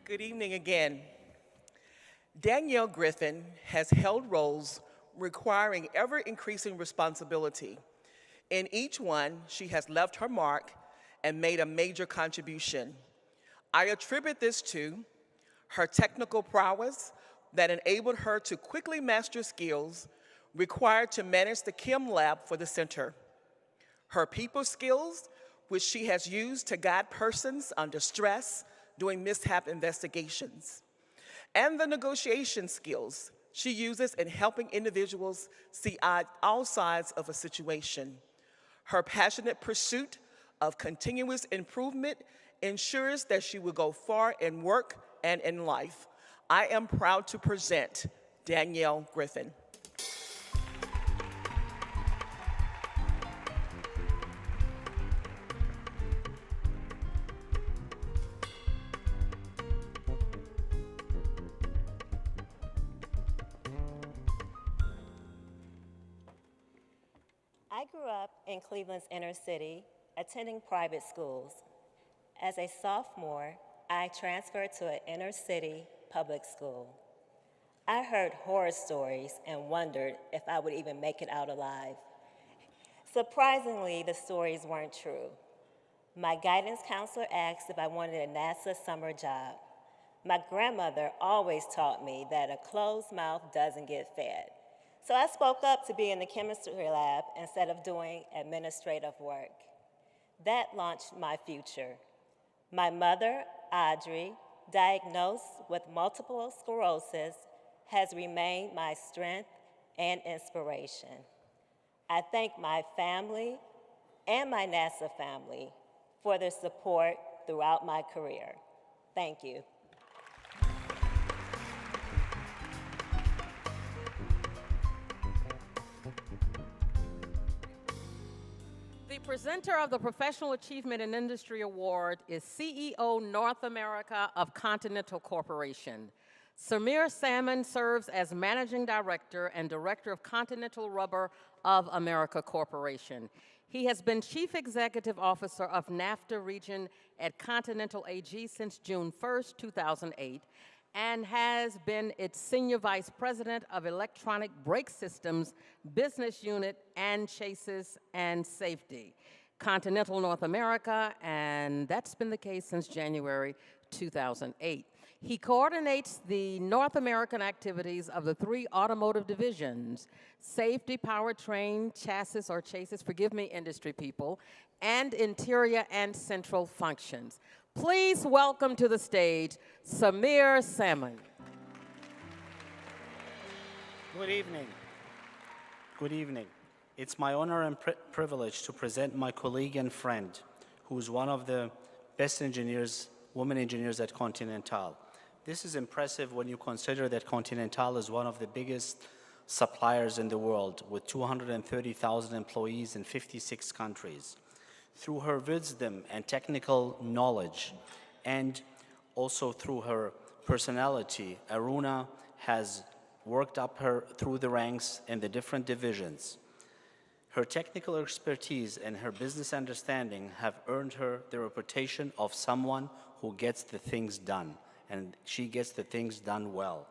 Good evening again. Danielle Griffin has held roles requiring ever-increasing responsibility. In each one, she has left her mark and made a major contribution. I attribute this to her technical prowess that enabled her to quickly master skills required to manage the chem lab for the center, her people skills, which she has used to guide persons under stress doing mishap investigations, and the negotiation skills she uses in helping individuals see all sides of a situation. Her passionate pursuit of continuous improvement ensures that she will go far in work and in life. I am proud to present Danielle Griffin. I grew up in Cleveland's inner city, attending private schools. As a sophomore, I transferred to an inner city public school. I heard horror stories and wondered if I would even make it out alive. Surprisingly, the stories weren't true. My guidance counselor asked if I wanted a NASA summer job. My grandmother always taught me that a closed mouth doesn't get fed. So I spoke up to be in the chemistry lab instead of doing administrative work. That launched my future. My mother, Audrey, diagnosed with multiple sclerosis, has remained my strength and inspiration. I thank my family and my NASA family for their support throughout my career. Thank you. The presenter of the Professional Achievement in Industry Award is CEO North America of Continental Corporation. Samir Salmon serves as Managing Director and Director of Continental Rubber of America Corporation. He has been Chief Executive Officer of NAFTA region at Continental AG since June 1st, 2008, and has been its Senior Vice President of Electronic Brake Systems Business Unit and Chassis and Safety, Continental North America, and that's been the case since January 2008. He coordinates the North American activities of the three automotive divisions: safety, powertrain, chassis, forgive me, industry people, and interior and central functions. Please welcome to the stage Samir Salmon. Good evening. Good evening. It's my honor and privilege to present my colleague and friend, who's one of the best engineers, women engineers at Continental. This is impressive when you consider that Continental is one of the biggest suppliers in the world, with 230,000 employees in 56 countries. Through her wisdom and technical knowledge, and also through her personality, Aruna has worked up her through the ranks in the different divisions. Her technical expertise and her business understanding have earned her the reputation of someone who gets the things done, and she gets the things done well.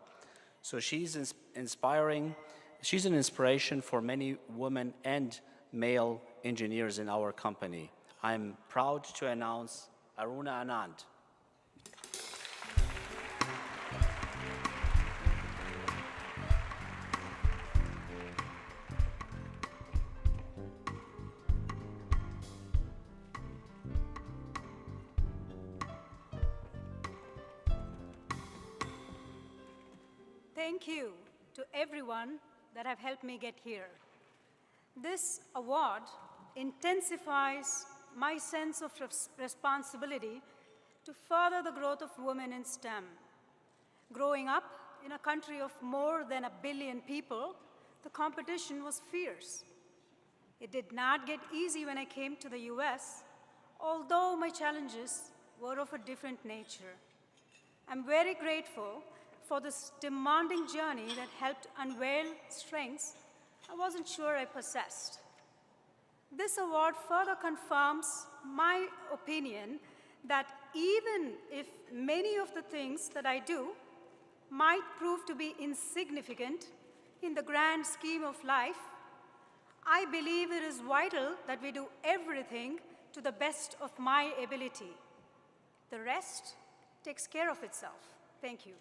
So she's inspiring. She's an inspiration for many women and male engineers in our company. I'm proud to announce Aruna Anand. Thank you to everyone that have helped me get here. This award intensifies my sense of responsibility to further the growth of women in STEM. Growing up in a country of more than 1 billion people, the competition was fierce. It did not get easy when I came to the US, although my challenges were of a different nature. I'm very grateful for this demanding journey that helped unveil strengths I wasn't sure I possessed. This award further confirms my opinion that even if many of the things that I do might prove to be insignificant in the grand scheme of life, I believe it is vital that we do everything to the best of my ability. The rest takes care of itself. Thank you.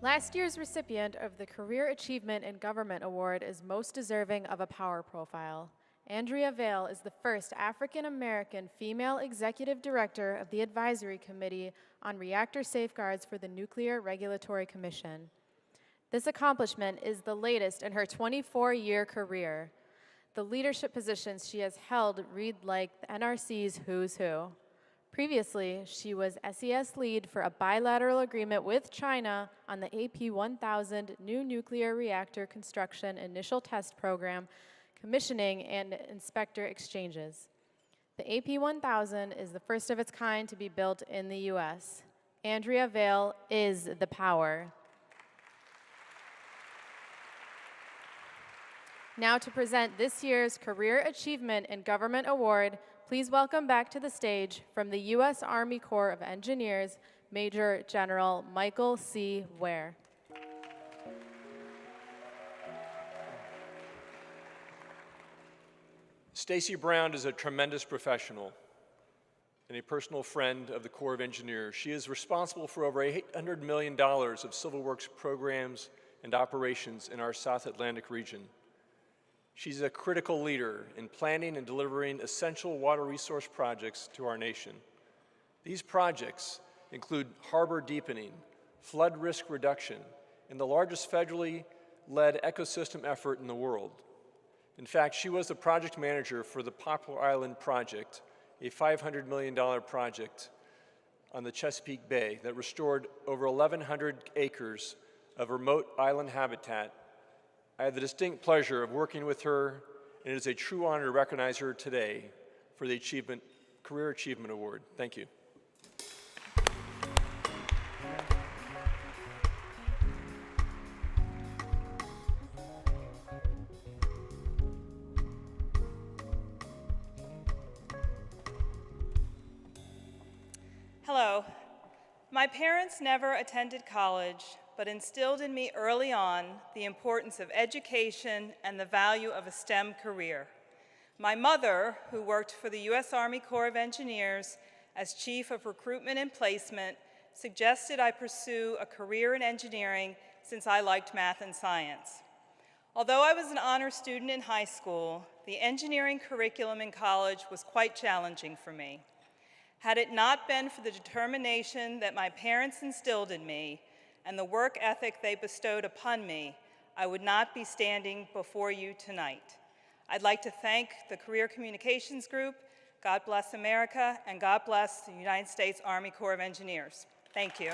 Last year's recipient of the Career Achievement in Government Award is most deserving of a power profile. Andrea Vail is the first African-American female executive director of the Advisory Committee on Reactor Safeguards for the Nuclear Regulatory Commission. This accomplishment is the latest in her 24-year career. The leadership positions she has held read like the NRC's Who's Who. Previously, she was SES lead for a bilateral agreement with China on the AP1000 new nuclear reactor construction initial test program, commissioning, and inspector exchanges. The AP1000 is the first of its kind to be built in the US. Andrea Vail is the power. Now to present this year's Career Achievement in Government Award, please welcome back to the stage from the U.S. Army Corps of Engineers, Major General Michael C. Ware. Stacy Brown is a tremendous professional and a personal friend of the Corps of Engineers. She is responsible for over $800 million of civil works programs and operations in our South Atlantic region. She's a critical leader in planning and delivering essential water resource projects to our nation. These projects include harbor deepening, flood risk reduction, and the largest federally led ecosystem effort in the world. In fact, she was the project manager for the Poplar Island Project, a $500 million project on the Chesapeake Bay that restored over 1,100 acres of remote island habitat. I had the distinct pleasure of working with her, and it is a true honor to recognize her today for the Career Achievement Award. Thank you. Hello. My parents never attended college, but instilled in me early on the importance of education and the value of a STEM career. My mother, who worked for the U.S. Army Corps of Engineers as Chief of Recruitment and Placement, suggested I pursue a career in engineering since I liked math and science. Although I was an honor student in high school, the engineering curriculum in college was quite challenging for me. Had it not been for the determination that my parents instilled in me, and the work ethic they bestowed upon me, I would not be standing before you tonight. I'd like to thank the Career Communications Group, God bless America, and God bless the United States Army Corps of Engineers. Thank you.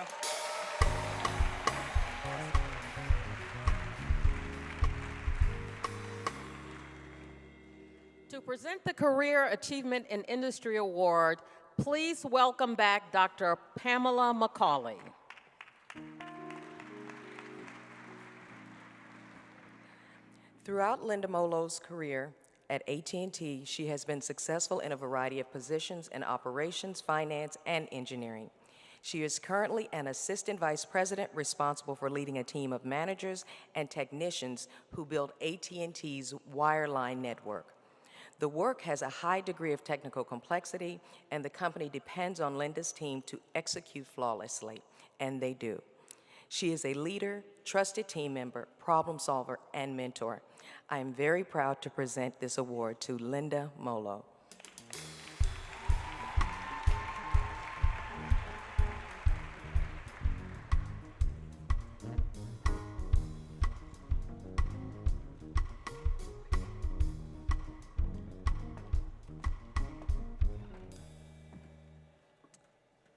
To present the Career Achievement in Industry Award, please welcome back Dr. Pamela McCauley. Throughout Linda Molo's career at AT&T, she has been successful in a variety of positions in operations, finance, and engineering. She is currently an assistant vice president responsible for leading a team of managers and technicians who build AT&T's wireline network. The work has a high degree of technical complexity, and the company depends on Linda's team to execute flawlessly, and they do. She is a leader, trusted team member, problem solver, and mentor. I am very proud to present this award to Linda Molo.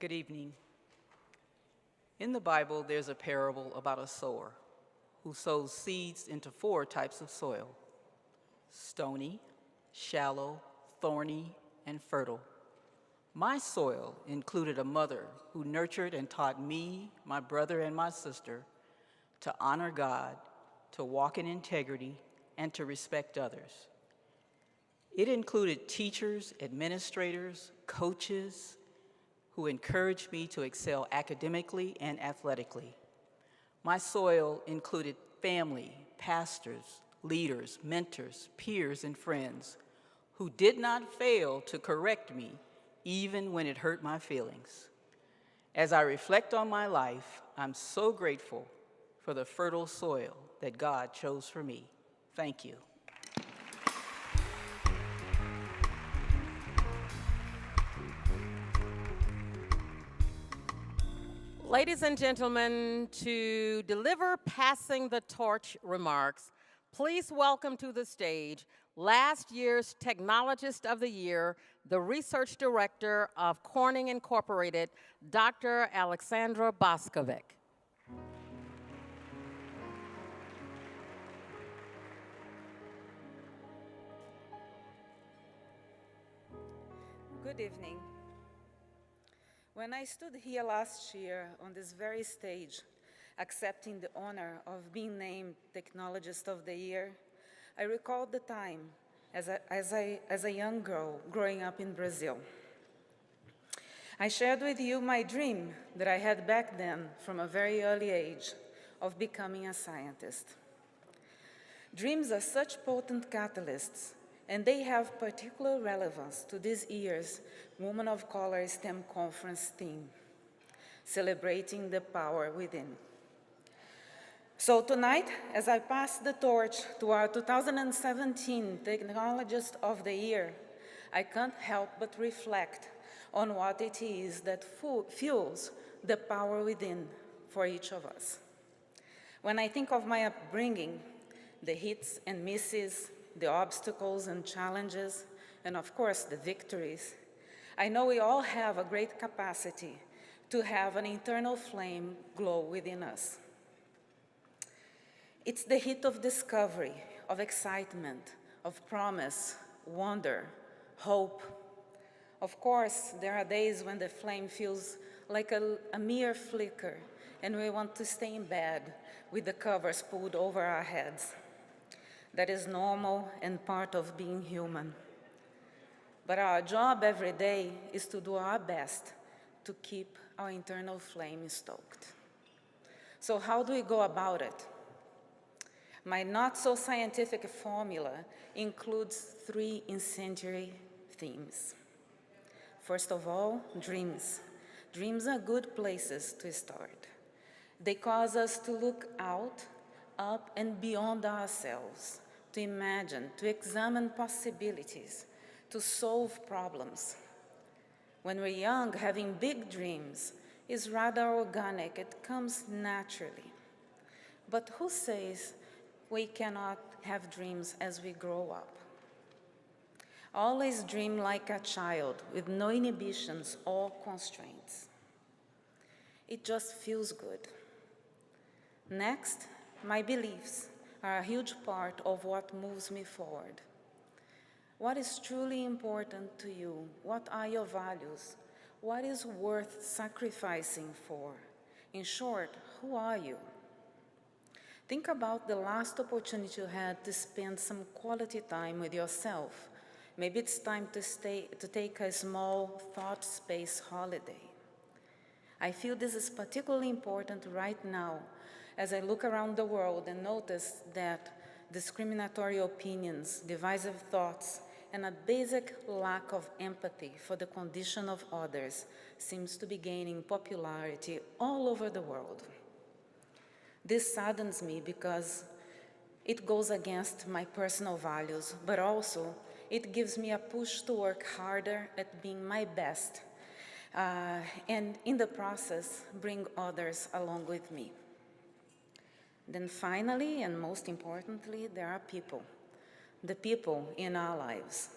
Good evening. In the Bible, there's a parable about a sower who sows seeds into 4 types of soil: stony, shallow, thorny, and fertile. My soil included a mother who nurtured and taught me, my brother, and my sister to honor God, to walk in integrity, and to respect others. It included teachers, administrators, coaches, who encouraged me to excel academically and athletically. My soil included family, pastors, leaders, mentors, peers, and friends who did not fail to correct me even when it hurt my feelings. As I reflect on my life, I'm so grateful for the fertile soil that God chose for me. Thank you. Ladies and gentlemen, to deliver passing the torch remarks, please welcome to the stage last year's Technologist of the Year, the Research Director of Corning Incorporated, Dr. Alexandra Boskovic. Good evening. When I stood here last year on this very stage, accepting the honor of being named Technologist of the Year, I recalled the time as a young girl growing up in Brazil. I shared with you my dream that I had back then from a very early age of becoming a scientist. Dreams are such potent catalysts, and they have particular relevance to this year's Women of Color STEM Conference theme, celebrating the power within. So tonight, as I pass the torch to our 2017 Technologist of the Year, I can't help but reflect on what it is that fuels the power within for each of us. When I think of my upbringing, the hits and misses, the obstacles and challenges, and of course the victories, I know we all have a great capacity to have an internal flame glow within us. It's the heat of discovery, of excitement, of promise, wonder, hope. Of course, there are days when the flame feels like a mere flicker and we want to stay in bed with the covers pulled over our heads. That is normal and part of being human. But our job every day is to do our best to keep our internal flame stoked. So how do we go about it? My not-so-scientific formula includes 3 incendiary themes. First of all, dreams. Dreams are good places to start. They cause us to look out, up, and beyond ourselves, to imagine, to examine possibilities, to solve problems. When we're young, having big dreams is rather organic. It comes naturally. But who says we cannot have dreams as we grow up? Always dream like a child with no inhibitions or constraints. It just feels good. Next, my beliefs are a huge part of what moves me forward. What is truly important to you? What are your values? What is worth sacrificing for? In short, who are you? Think about the last opportunity you had to spend some quality time with yourself. Maybe it's time to take a small thought space holiday. I feel this is particularly important right now as I look around the world and notice that discriminatory opinions, divisive thoughts, and a basic lack of empathy for the condition of others seems to be gaining popularity all over the world. This saddens me because it goes against my personal values, but also it gives me a push to work harder at being my best, and in the process, bring others along with me. Then finally, and most importantly, there are people, the people in our lives.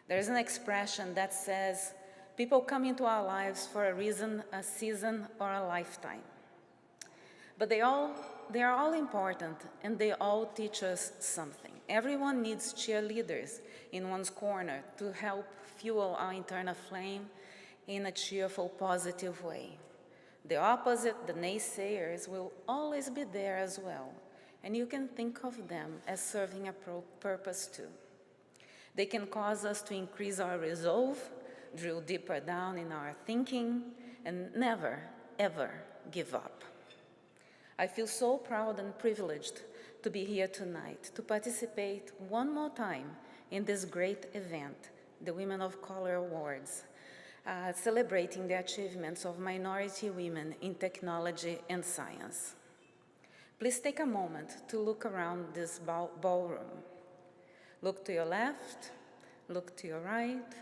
There's an expression that says, people come into our lives for a reason, a season, or a lifetime. But they are all important, and they all teach us something. Everyone needs cheerleaders in one's corner to help fuel our internal flame in a cheerful, positive way. The opposite, the naysayers, will always be there as well, and you can think of them as serving a purpose too. They can cause us to increase our resolve, drill deeper down in our thinking, and never, ever give up. I feel so proud and privileged to be here tonight to participate one more time in this great event, the Women of Color Awards, celebrating the achievements of minority women in technology and science. Please take a moment to look around this ballroom. Look to your left, look to your right.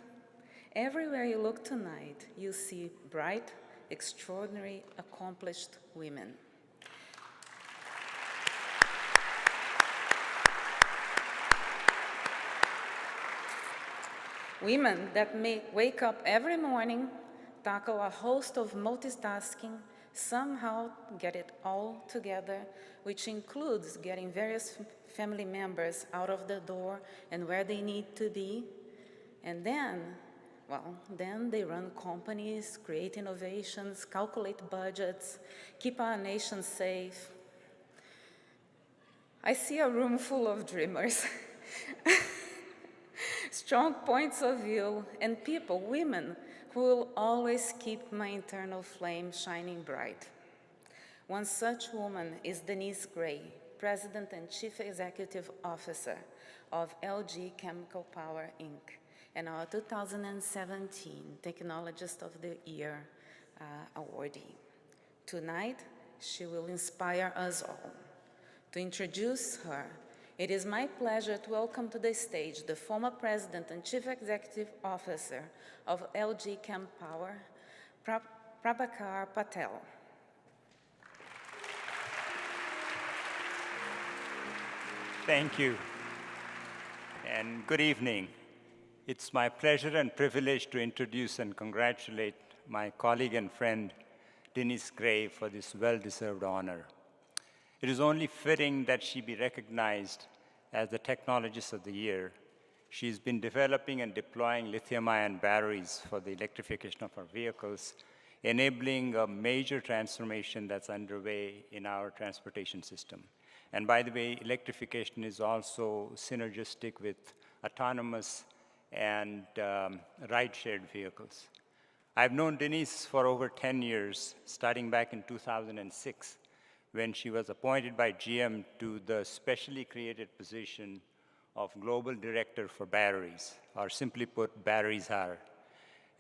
Everywhere you look tonight, you see bright, extraordinary, accomplished women. Women that may wake up every morning, tackle a host of multitasking, somehow get it all together, which includes getting various family members out of the door and where they need to be. And then they run companies, create innovations, calculate budgets, keep our nation safe. I see a room full of dreamers. Strong points of view, and people, women, who will always keep my internal flame shining bright. One such woman is Denise Gray, President and Chief Executive Officer of LG Chemical Power, Inc., and our 2017 Technologist of the Year awardee. Tonight, she will inspire us all. To introduce her, it is my pleasure to welcome to the stage the former President and Chief Executive Officer of LG Chem Power, Prabhakar Patel. Thank you, and good evening. It's my pleasure and privilege to introduce and congratulate my colleague and friend, Denise Gray, for this well-deserved honor. It is only fitting that she be recognized as the Technologist of the Year. She's been developing and deploying lithium-ion batteries for the electrification of our vehicles, enabling a major transformation that's underway in our transportation system. And by the way, electrification is also synergistic with autonomous and ride-shared vehicles. I've known Denise for over 10 years, starting back in 2006, when she was appointed by GM to the specially created position of Global Director for Batteries, or simply put, Batteries Are.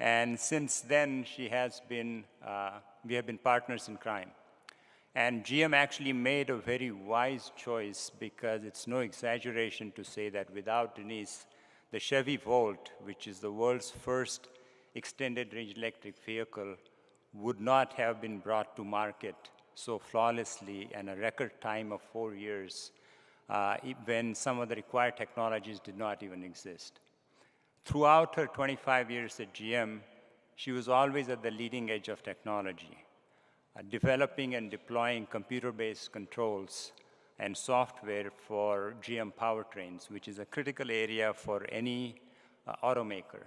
And since then, we have been partners in crime. And GM actually made a very wise choice, because it's no exaggeration to say that without Denise, the Chevy Volt, which is the world's first extended range electric vehicle, would not have been brought to market so flawlessly in a record time of 4 years, when some of the required technologies did not even exist. Throughout her 25 years at GM, she was always at the leading edge of technology, developing and deploying computer-based controls and software for GM powertrains, which is a critical area for any automaker.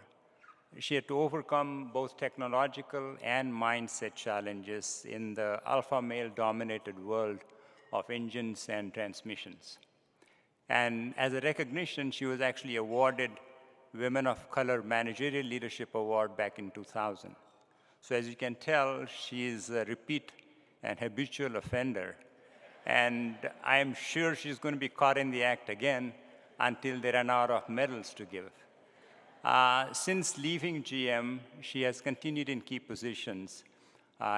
She had to overcome both technological and mindset challenges in the alpha male-dominated world of engines and transmissions. And as a recognition, she was actually awarded Women of Color Managerial Leadership Award back in 2000. So as you can tell, she is a repeat and habitual offender. And I'm sure she's going to be caught in the act again until they run out of medals to give. Since leaving GM, she has continued in key positions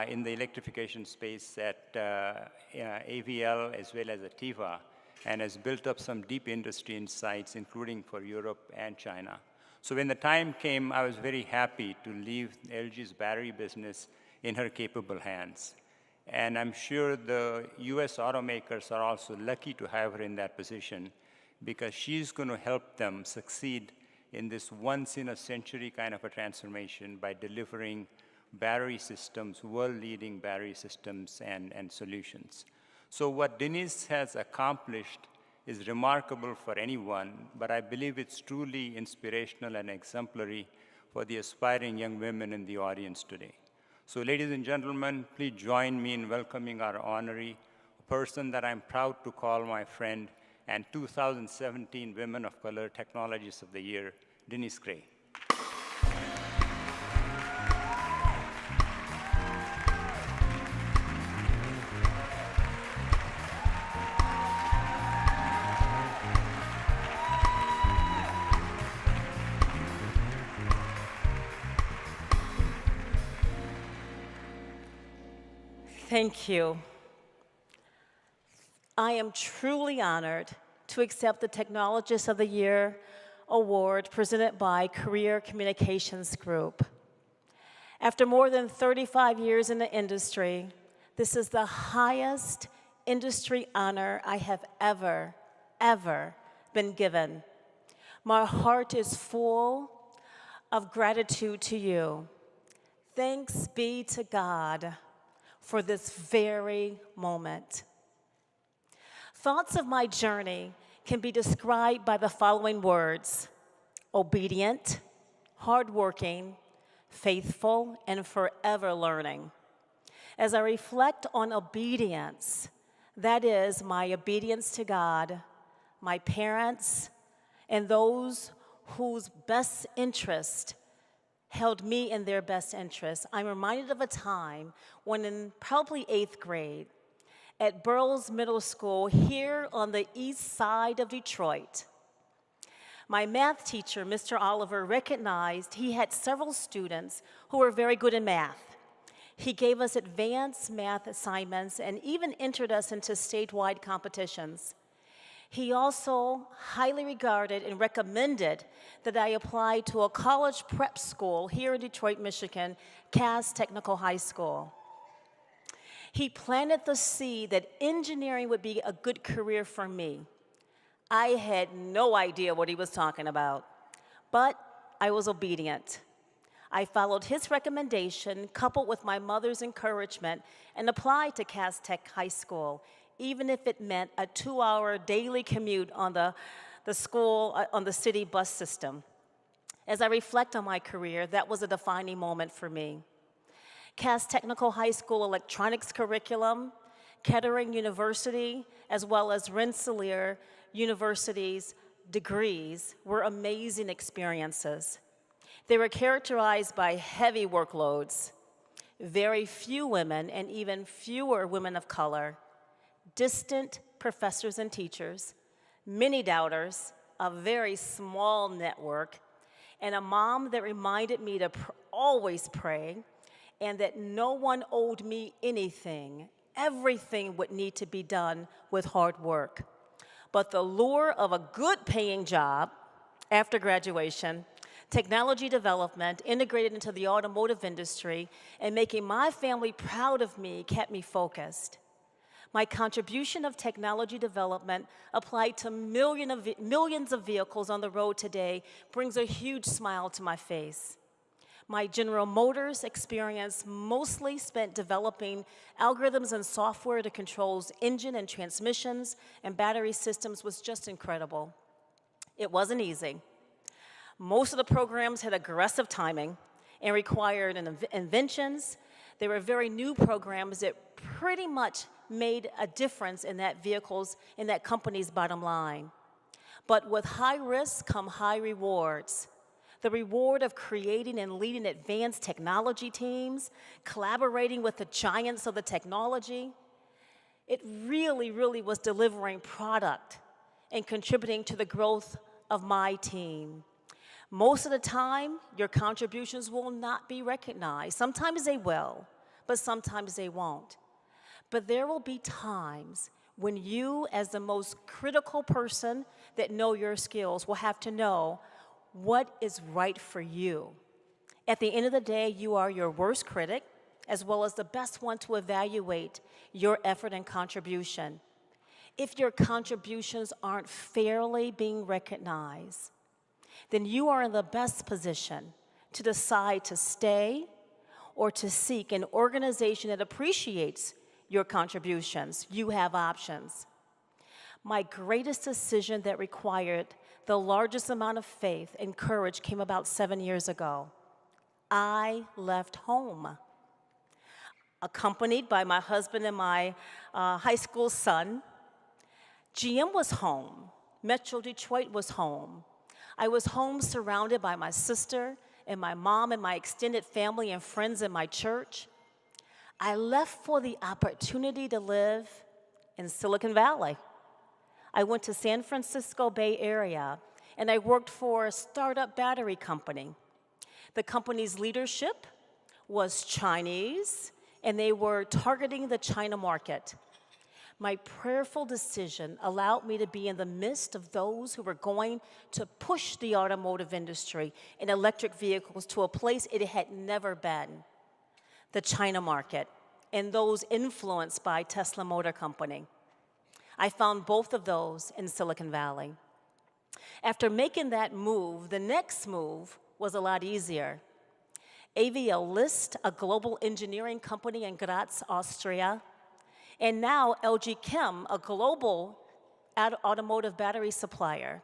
in the electrification space at AVL as well as Ativa, and has built up some deep industry insights, including for Europe and China. So when the time came, I was very happy to leave LG's battery business in her capable hands. And I'm sure the US automakers are also lucky to have her in that position, because she's going to help them succeed in this once-in-a-century kind of a transformation by delivering battery systems, world-leading battery systems and solutions. So what Denise has accomplished is remarkable for anyone, but I believe it's truly inspirational and exemplary for the aspiring young women in the audience today. So ladies and gentlemen, please join me in welcoming our honoree, a person that I'm proud to call my friend, and 2017 Women of Color Technologists of the Year, Denise Gray. Thank you. I am truly honored to accept the Technologist of the Year award presented by Career Communications Group. After more than 35 years in the industry, this is the highest industry honor I have ever been given. My heart is full of gratitude to you. Thanks be to God for this very moment. Thoughts of my journey can be described by the following words: obedient, hardworking, faithful, and forever learning. As I reflect on obedience, that is my obedience to God, my parents, and those whose best interest held me in their best interest, I'm reminded of a time when in probably 8th grade at Burroughs Middle School here on the east side of Detroit, my math teacher, Mr. Oliver, recognized he had several students who were very good in math. He gave us advanced math assignments and even entered us into statewide competitions. He also highly regarded and recommended that I apply to a college prep school here in Detroit, Michigan, Cass Technical High School. He planted the seed that engineering would be a good career for me. I had no idea what he was talking about, but I was obedient. I followed his recommendation, coupled with my mother's encouragement, and applied to Cass Tech High School, even if it meant a 2-hour daily commute on the school, on the city bus system. As I reflect on my career, that was a defining moment for me. Cass Technical High School electronics curriculum, Kettering University, as well as Rensselaer University's degrees were amazing experiences. They were characterized by heavy workloads, very few women and even fewer women of color, distant professors and teachers, many doubters, a very small network, and a mom that reminded me to always pray and that no one owed me anything. Everything would need to be done with hard work. But the lure of a good paying job after graduation, technology development integrated into the automotive industry, and making my family proud of me kept me focused. My contribution of technology development applied to millions of vehicles on the road today brings a huge smile to my face. My General Motors experience mostly spent developing algorithms and software to control engine and transmissions and battery systems was just incredible. It wasn't easy. Most of the programs had aggressive timing and required inventions. They were very new programs that pretty much made a difference in that company's bottom line. But with high risk come high rewards. the reward of creating and leading advanced technology teams, collaborating with the giants of the technology. It really was delivering product and contributing to the growth of my team. Most of the time, your contributions will not be recognized. Sometimes they will, but sometimes they won't. But there will be times when you, as the most critical person that know your skills, will have to know what is right for you. At the end of the day, you are your worst critic, as well as the best one to evaluate your effort and contribution. If your contributions aren't fairly being recognized, then you are in the best position to decide to stay or to seek an organization that appreciates your contributions. You have options. My greatest decision that required the largest amount of faith and courage came about 7 years ago. I left home, accompanied by my husband and my high school son. GM was home. Metro Detroit was home. I was home surrounded by my sister and my mom and my extended family and friends in my church. I left for the opportunity to live in Silicon Valley. I went to San Francisco Bay Area, and I worked for a startup battery company. The company's leadership was Chinese, and they were targeting the China market. My prayerful decision allowed me to be in the midst of those who were going to push the automotive industry and electric vehicles to a place it had never been, the China market, and those influenced by Tesla Motor Company. I found both of those in Silicon Valley. After making that move, the next move was a lot easier. AVL List, a global engineering company in Graz, Austria, and now LG Chem, a global automotive battery supplier,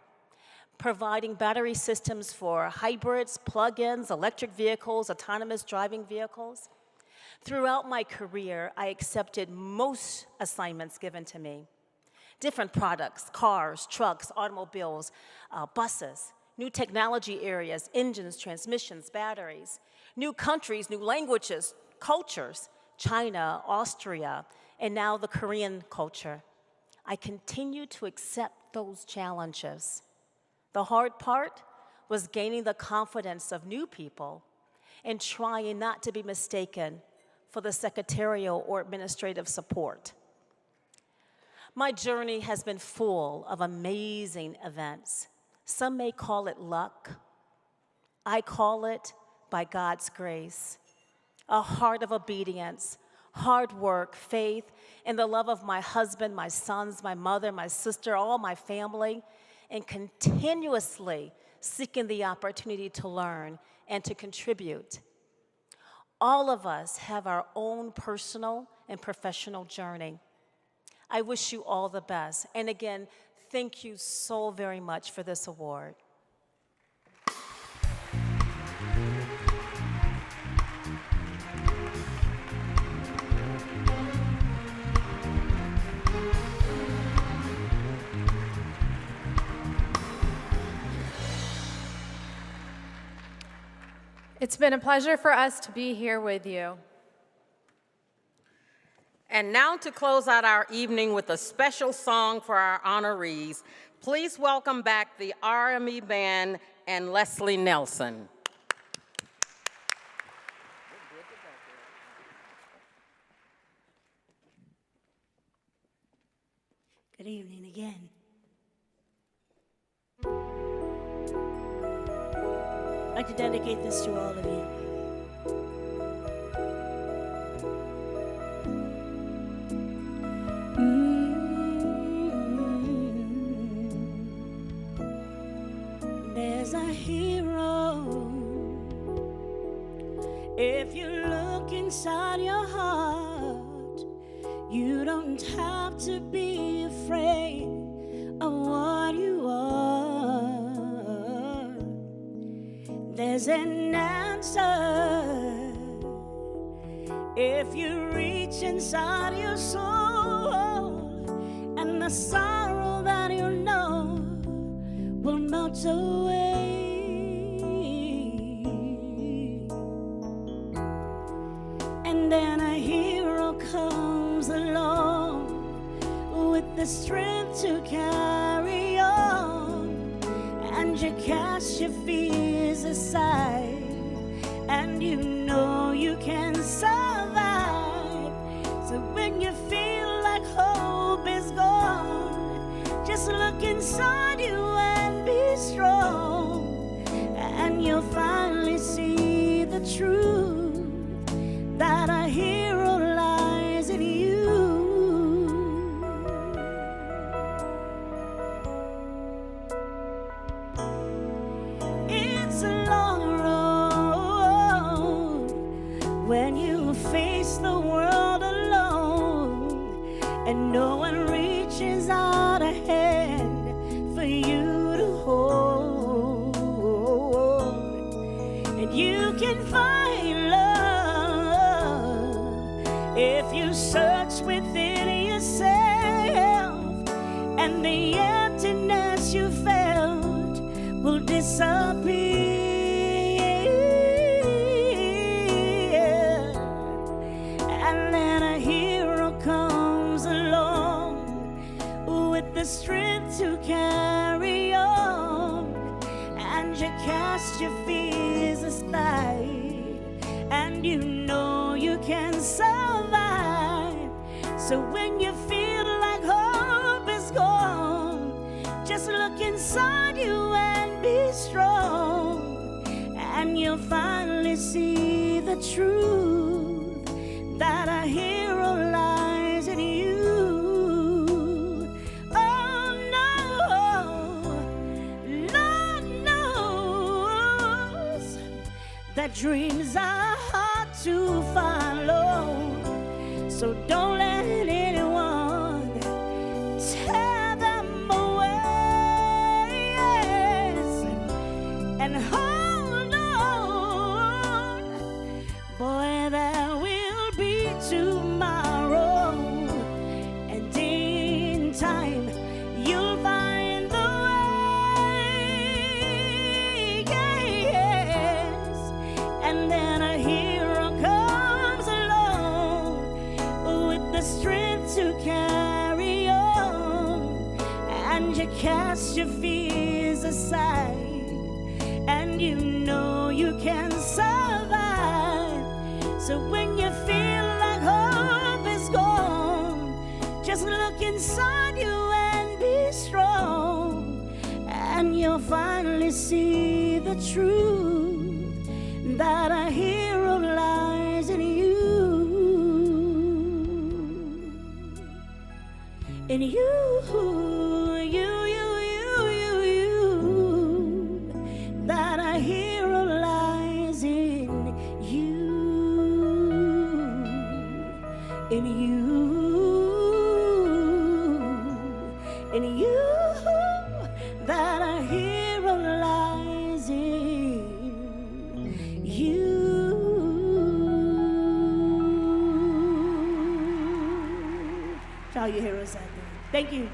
providing battery systems for hybrids, plug-ins, electric vehicles, autonomous driving vehicles. Throughout my career, I accepted most assignments given to me. Different products, cars, trucks, automobiles, buses, new technology areas, engines, transmissions, batteries, new countries, new languages, cultures, China, Austria, and now the Korean culture. I continue to accept those challenges. The hard part was gaining the confidence of new people and trying not to be mistaken for the secretarial or administrative support. My journey has been full of amazing events. Some may call it luck. I call it, by God's grace, a heart of obedience, hard work, faith, and the love of my husband, my sons, my mother, my sister, all my family, and continuously seeking the opportunity to learn and to contribute. All of us have our own personal and professional journey. I wish you all the best. And again, thank you so very much for this award. It's been a pleasure for us to be here with you. And now to close out our evening with a special song for our honorees, please welcome back the RME Band and Leslie Nelson. Good evening again. I'd like to dedicate this to all of you. There's a hero. If you look inside your heart, you don't have to be afraid of what you are. There's an answer if you reach inside your soul, and the sorrow that you know will melt away. And then a hero comes along with the strength to carry on, and you cast your fears aside, and you know you can survive. So when you feel like hope is gone, just look inside you and be strong, and you'll finally see the truth, that a hero lies in you. It's a long road when you face the world alone, and no one reaches out a hand for you to hold. And you can find love if you search within yourself, and the emptiness you felt will disappear. And then a hero comes along with the strength to carry on, and you cast your fears aside, and you know you can survive. So when you feel like hope is gone, just look inside you and be strong, and you'll finally see the truth, that a hero lies in you. Oh no, Lord knows that dreams are hard to follow, so don't let anyone tear them away. Yes. And hold on, boy, there will be tomorrow, and in time you'll find the way. Yes. And then a hero comes along with the strength to carry on, and you cast your fears aside, and you know you can survive. So when you feel like hope is gone, just look inside you and be strong, and you'll finally see the truth, that a hero lies in you. In you, that a hero lies in you. In you, that a hero lies in you. To all you heroes out there, thank you.